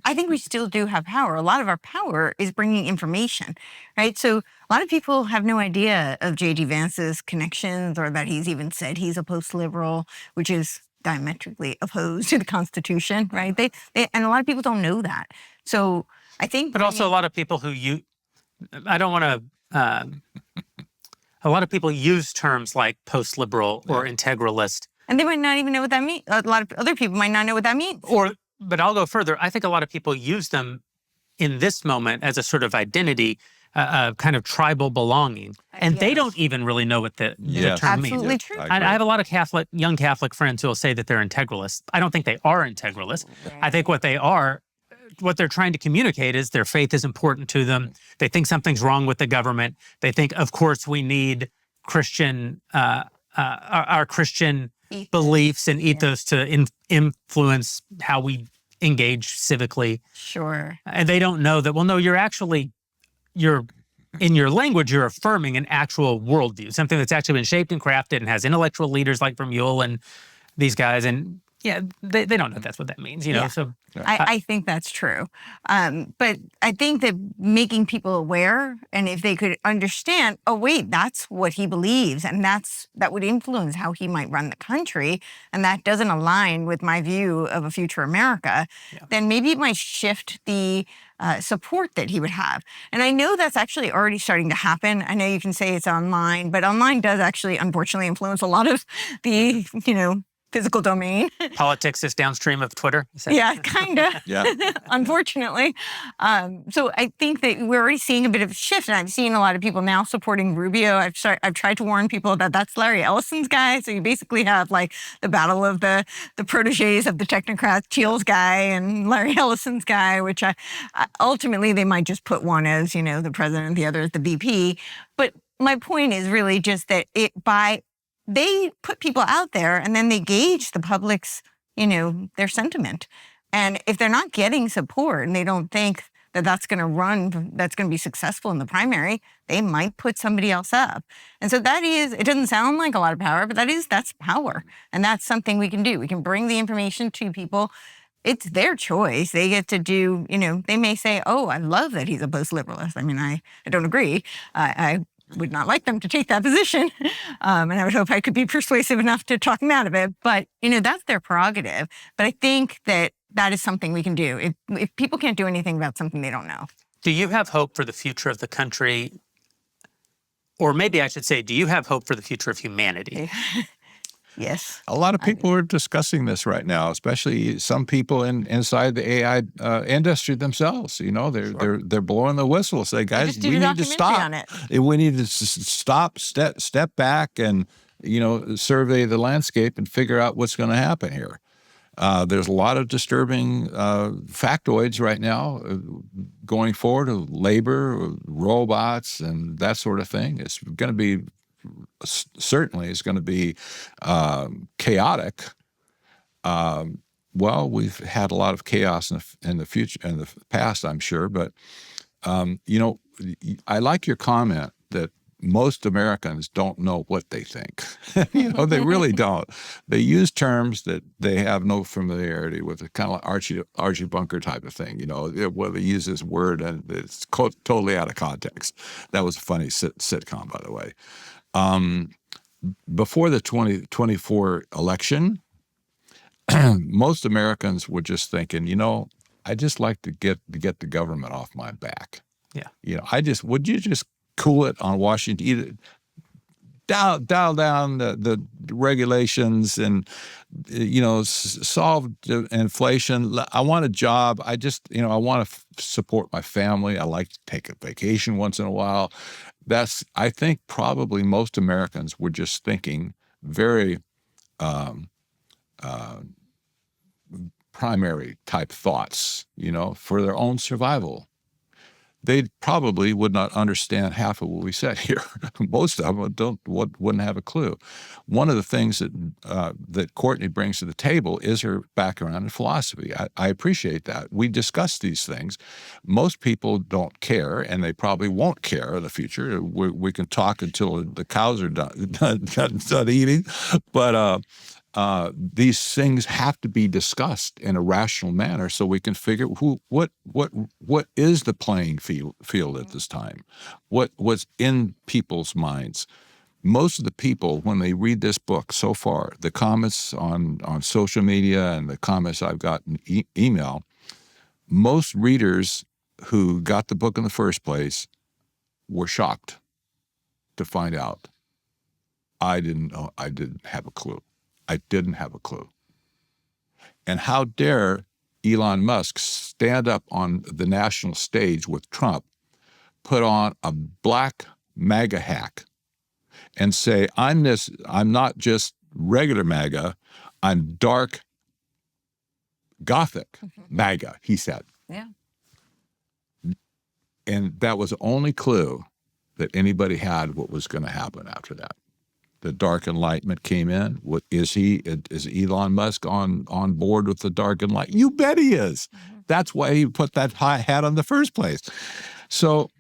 I think we still do have power. A lot of our power is bringing information, right? So a lot of people have no idea of J.D. Vance's connections or that he's even said he's a post-liberal, which is diametrically opposed to the Constitution, right? And a lot of people don't know that. So I think... But also a lot of people a lot of people use terms like post-liberal or integralist. And they might not even know what that means. A lot of other people might not know what that means. But I'll go further. I think a lot of people use them in this moment as a sort of identity, kind of tribal belonging. And they don't even really know what the term means. Absolutely true. I have a lot of young Catholic friends who will say that they're integralists. I don't think they are integralists. Right. I think what they're trying to communicate is their faith is important to them. They think something's wrong with the government. They think, of course, we need Christian, our Christian beliefs and ethos to influence how we engage civically. Sure. And they don't know that, well, no, you're in your language, you're affirming an actual worldview, something that's actually been shaped and crafted and has intellectual leaders like Vermeule and these guys. And they don't know that's what that means, So I think that's true. But I think that making people aware, and if they could understand, oh, wait, that's what he believes, and that would influence how he might run the country, and that doesn't align with my view of a future America, then maybe it might shift the support that he would have. And I know that's actually already starting to happen. I know you can say it's online, but online does actually, unfortunately, influence a lot of the, physical domain. Politics is downstream of Twitter? Yeah, kind of. Unfortunately. So I think that we're already seeing a bit of a shift, and I've seen a lot of people now supporting Rubio. I've tried to warn people that that's Larry Ellison's guy. So you basically have like the battle of the proteges of the technocrats, Thiel's guy and Larry Ellison's guy, which ultimately they might just put one as, the president, the other as the VP. But my point is really just that they put people out there and then they gauge the public's, their sentiment. And if they're not getting support and they don't think that that's going to be successful in the primary, they might put somebody else up. And so it doesn't sound like a lot of power, but that's power. And that's something we can do. We can bring the information to people. It's their choice. They get to do, they may say, oh, I love that he's a post-liberalist. I mean, I don't agree. I would not like them to take that position. And I would hope I could be persuasive enough to talk them out of it. But, that's their prerogative. But I think that is something we can do. If people can't do anything about something they don't know. Do you have hope for the future of the country? Or maybe I should say, do you have hope for the future of humanity? Yes. A lot of people are discussing this right now, especially some people inside the AI industry themselves. They're blowing the whistle, say, guys, we need to stop. We need to stop, step back, and survey the landscape and figure out what's going to happen here. There's a lot of disturbing factoids right now going forward of labor, robots, and that sort of thing. It's going to be chaotic. Well, we've had a lot of chaos in the past, I'm sure. But I like your comment that most Americans don't know what they think. They really don't. They use terms that they have no familiarity with, kind of like Archie Bunker type of thing. Where they use this word and it's totally out of context. That was a funny sitcom, by the way. Before the 2024 election, most Americans were just thinking, I just like to get the government off my back. Yeah. Would you just cool it on Washington, either dial down the regulations and, solve the inflation. I want a job. I just, I want to support my family. I like to take a vacation once in a while. I think probably most Americans were just thinking very primary type thoughts, for their own survival. They probably would not understand half of what we said here. Most of them wouldn't have a clue. One of the things that Courtenay brings to the table is her background in philosophy. I appreciate that. We discuss these things. Most people don't care, and they probably won't care in the future. We can talk until the cows are done eating, but these things have to be discussed in a rational manner so we can figure what is the playing field at this time, what's in people's minds. Most of the people, when they read this book so far, the comments on social media and the comments I've gotten email, most readers who got the book in the first place were shocked to find out I didn't have a clue. I didn't have a clue. And how dare Elon Musk stand up on the national stage with Trump, put on a black MAGA hack, and say, I'm not just regular MAGA, I'm dark Gothic MAGA, he said. Yeah. And that was the only clue that anybody had what was going to happen after that. The dark enlightenment came in. Is Elon Musk on board with the dark enlightenment? You bet he is. That's why he put that hat on in the first place. So,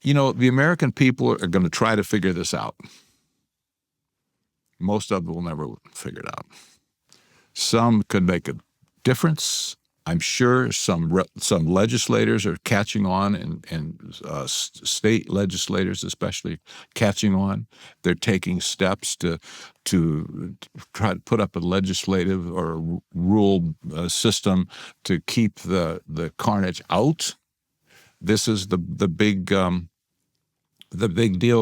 the American people are going to try to figure this out. Most of them will never figure it out. Some could make a difference. I'm sure some legislators are catching on, and state legislators especially catching on. They're taking steps to try to put up a legislative or a rule system to keep the carnage out. This is the big deal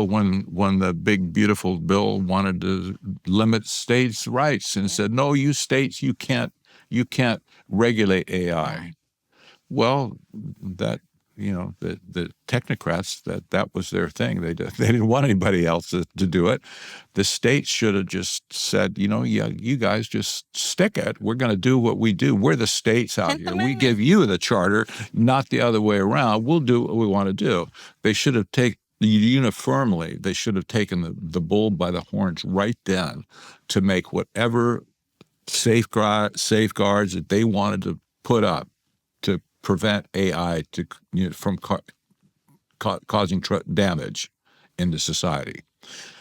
when the big beautiful bill wanted to limit states' rights and said, no, you states, you can't regulate AI. Well, that the technocrats, that was their thing. They didn't want anybody else to do it. The states should have just said, you guys just stick it. We're going to do what we do. We're the states out here. We give you the charter, not the other way around. We'll do what we want to do. They should have taken the bull by the horns right then to make whatever safeguards that they wanted put up to prevent AI from causing damage into society.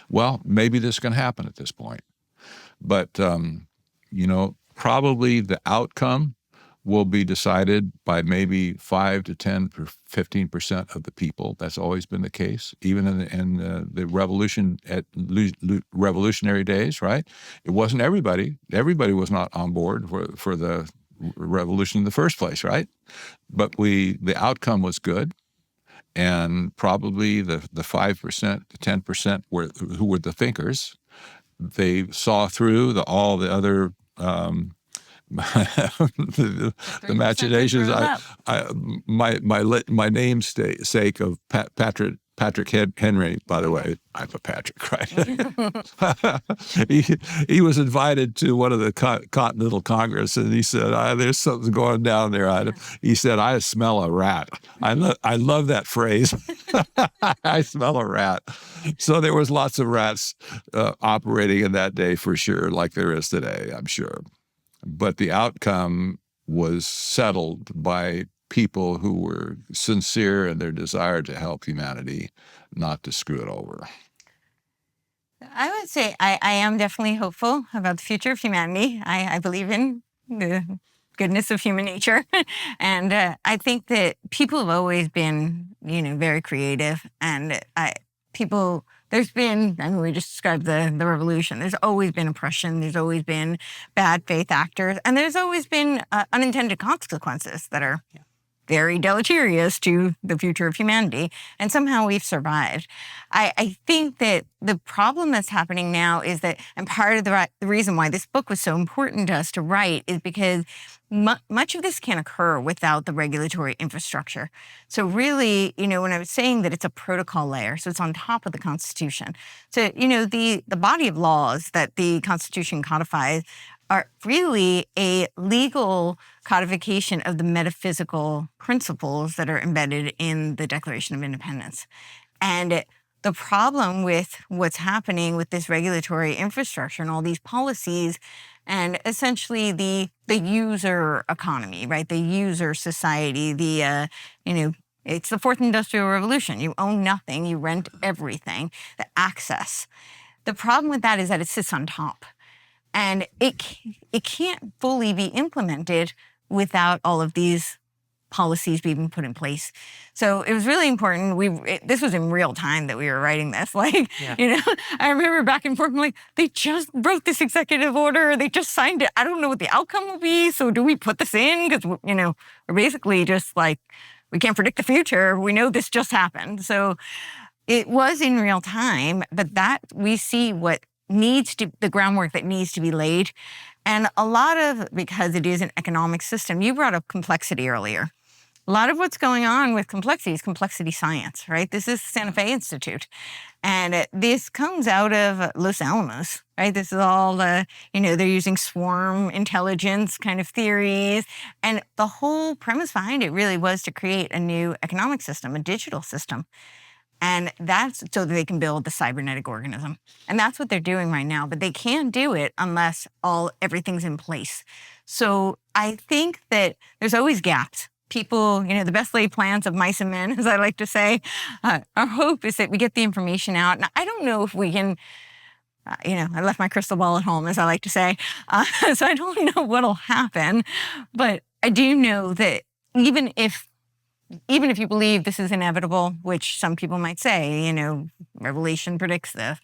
Well, maybe this can happen at this point. But, probably the outcome will be decided by maybe 5 to 10, 15% of the people. That's always been the case, even in the revolution at revolutionary days, right? It wasn't everybody. Everybody was not on board for the revolution in the first place, right? But the outcome was good. And probably the 5%, the 10% who were the thinkers. They saw through all the other the machinations. My namesake of Patrick Henry, by the way, I'm a Patrick, right? he was invited to one of the Continental Congress, and he said, "There's something going down there." He said, "I smell a rat." I love that phrase. I smell a rat. So there was lots of rats operating in that day for sure, like there is today, I'm sure. But the outcome was settled by people who were sincere in their desire to help humanity, not to screw it over. I would say I am definitely hopeful about the future of humanity. I believe in the goodness of human nature. And I think that people have always been, very creative. And we just described the revolution. There's always been oppression. There's always been bad faith actors. And there's always been unintended consequences that are very deleterious to the future of humanity. And somehow we've survived. I think that the problem that's happening now is that, and part of the reason why this book was so important to us to write is because much of this can't occur without the regulatory infrastructure. So really, when I was saying that it's a protocol layer, so it's on top of the Constitution. So, the body of laws that the Constitution codifies are really a legal codification of the metaphysical principles that are embedded in the Declaration of Independence. And the problem with what's happening with this regulatory infrastructure and all these policies and essentially the user economy, right? The user society, it's the fourth industrial revolution. You own nothing, you rent everything, the access. The problem with that is that it sits on top. And it can't fully be implemented without all of these policies being put in place. So it was really important. This was in real time that we were writing this. I remember back and forth, I'm like, they just wrote this executive order. They just signed it. I don't know what the outcome will be. So do we put this in? Because, we're basically just like, we can't predict the future. We know this just happened. So it was in real time, but that we see the groundwork that needs to be laid. And a lot of, because it is an economic system, you brought up complexity earlier. A lot of what's going on with complexity is complexity science, right? This is Santa Fe Institute. And this comes out of Los Alamos, right? This is all, they're using swarm intelligence kind of theories. And the whole premise behind it really was to create a new economic system, a digital system. And that's so that they can build the cybernetic organism. And that's what they're doing right now. But they can't do it unless everything's in place. So I think that there's always gaps. People, the best laid plans of mice and men, as I like to say. Our hope is that we get the information out. And I don't know if we can, I left my crystal ball at home, as I like to say. So I don't know what'll happen. But I do know that even if you believe this is inevitable, which some people might say, Revelation predicts this,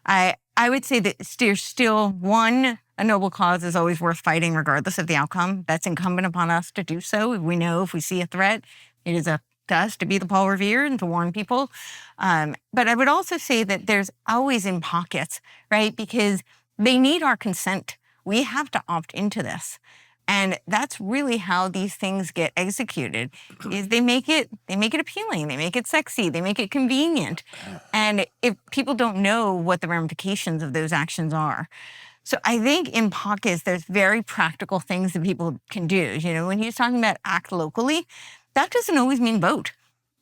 I would say that there's still a noble cause is always worth fighting regardless of the outcome. That's incumbent upon us to do so. If we see a threat, it is up to us to be the Paul Revere and to warn people. But I would also say that there's always in pockets, right? Because they need our consent. We have to opt into this. And that's really how these things get executed, is they make it appealing, they make it sexy, they make it convenient. And if people don't know what the ramifications of those actions are. So I think in pockets, there's very practical things that people can do. When he's talking about act locally, that doesn't always mean vote.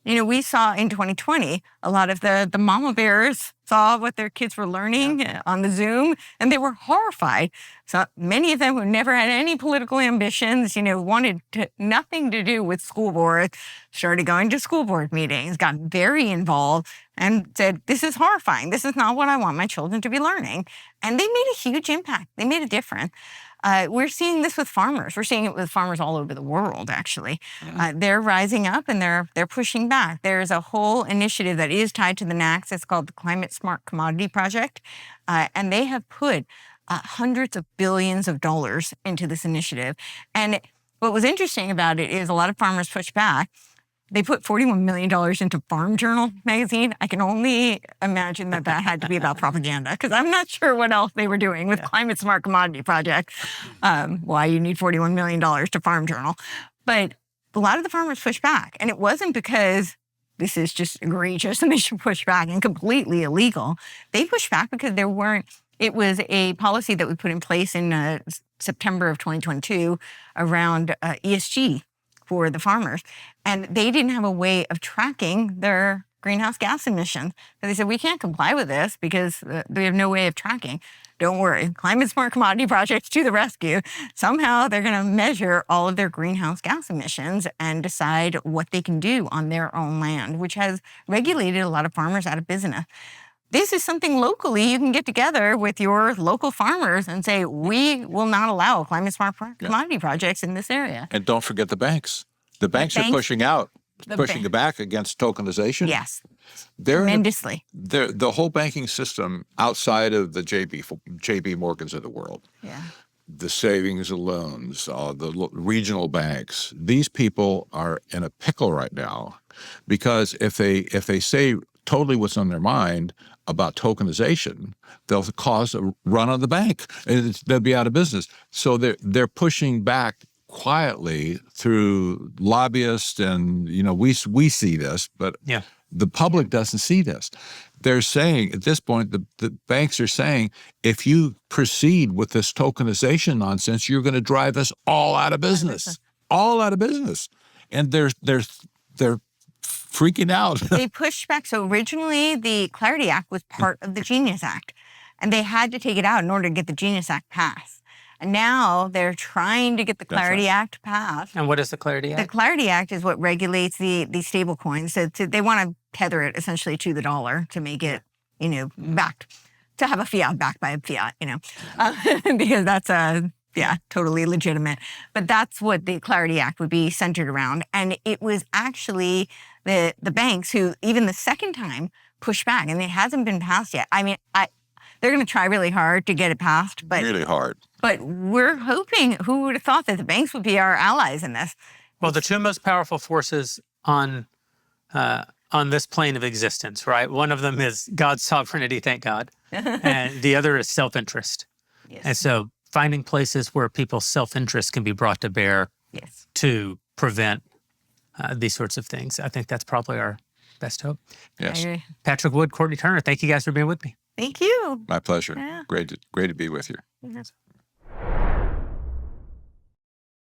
We saw in 2020, a lot of the mama bears saw what their kids were learning on the Zoom, and they were horrified. So many of them who never had any political ambitions, wanted nothing to do with school board, started going to school board meetings, got very involved, and said, this is horrifying. This is not what I want my children to be learning. And they made a huge impact. They made a difference. We're seeing this with farmers. We're seeing it with farmers all over the world, actually. They're rising up and they're pushing back. There's a whole initiative that is tied to the NACS. It's called the Climate Smart Commodity Project. And they have put hundreds of billions of dollars into this initiative. And what was interesting about it is a lot of farmers pushed back. They put $41 million into Farm Journal magazine. I can only imagine that had to be about propaganda, because I'm not sure what else they were doing with Climate Smart Commodity Project, why you need $41 million to Farm Journal. But a lot of the farmers pushed back. And it wasn't because this is just egregious and they should push back and completely illegal. They pushed back because it was a policy that we put in place in September of 2022 around ESG for the farmers. And they didn't have a way of tracking their greenhouse gas emissions. So they said, we can't comply with this because we have no way of tracking. Don't worry, Climate Smart Commodity Project to the rescue. Somehow they're going to measure all of their greenhouse gas emissions and decide what they can do on their own land, which has regulated a lot of farmers out of business. This is something locally you can get together with your local farmers and say, we will not allow climate smart commodity projects in this area. And don't forget the banks. The banks are pushing back against tokenization. Yes, tremendously. The whole banking system outside of the JB Morgans of the world, the savings and loans, the regional banks, these people are in a pickle right now, because if they say totally what's on their mind about tokenization, they'll cause a run on the bank and they'll be out of business. So they're pushing back quietly through lobbyists, and we see this, but the public doesn't see this. They're saying at this point, the banks are saying, if you proceed with this tokenization nonsense, you're going to drive us all out of business, and they're freaking out. They pushed back. So originally, the Clarity Act was part of the Genius Act, and they had to take it out in order to get the Genius Act passed. And now they're trying to get the Clarity Act passed. And what is the Clarity Act? The Clarity Act is what regulates the stable coins. So they want to tether it essentially to the dollar to make it, backed, to have a fiat backed by a fiat, because that's totally legitimate. But that's what the Clarity Act would be centered around. And it was actually the banks who, even the second time, pushed back, and it hasn't been passed yet. I mean, they're going to try really hard to get it passed, but really hard. But we're hoping. Who would have thought that the banks would be our allies in this? Well, the two most powerful forces on this plane of existence, right? One of them is God's sovereignty, thank God, and the other is self-interest. Yes. And so, finding places where people's self-interest can be brought to bear to prevent these sorts of things, I think that's probably our best hope. Yes. Patrick Wood, Courtenay Turner, thank you guys for being with me. Thank you. My pleasure. Yeah. Great to be with you. Yes.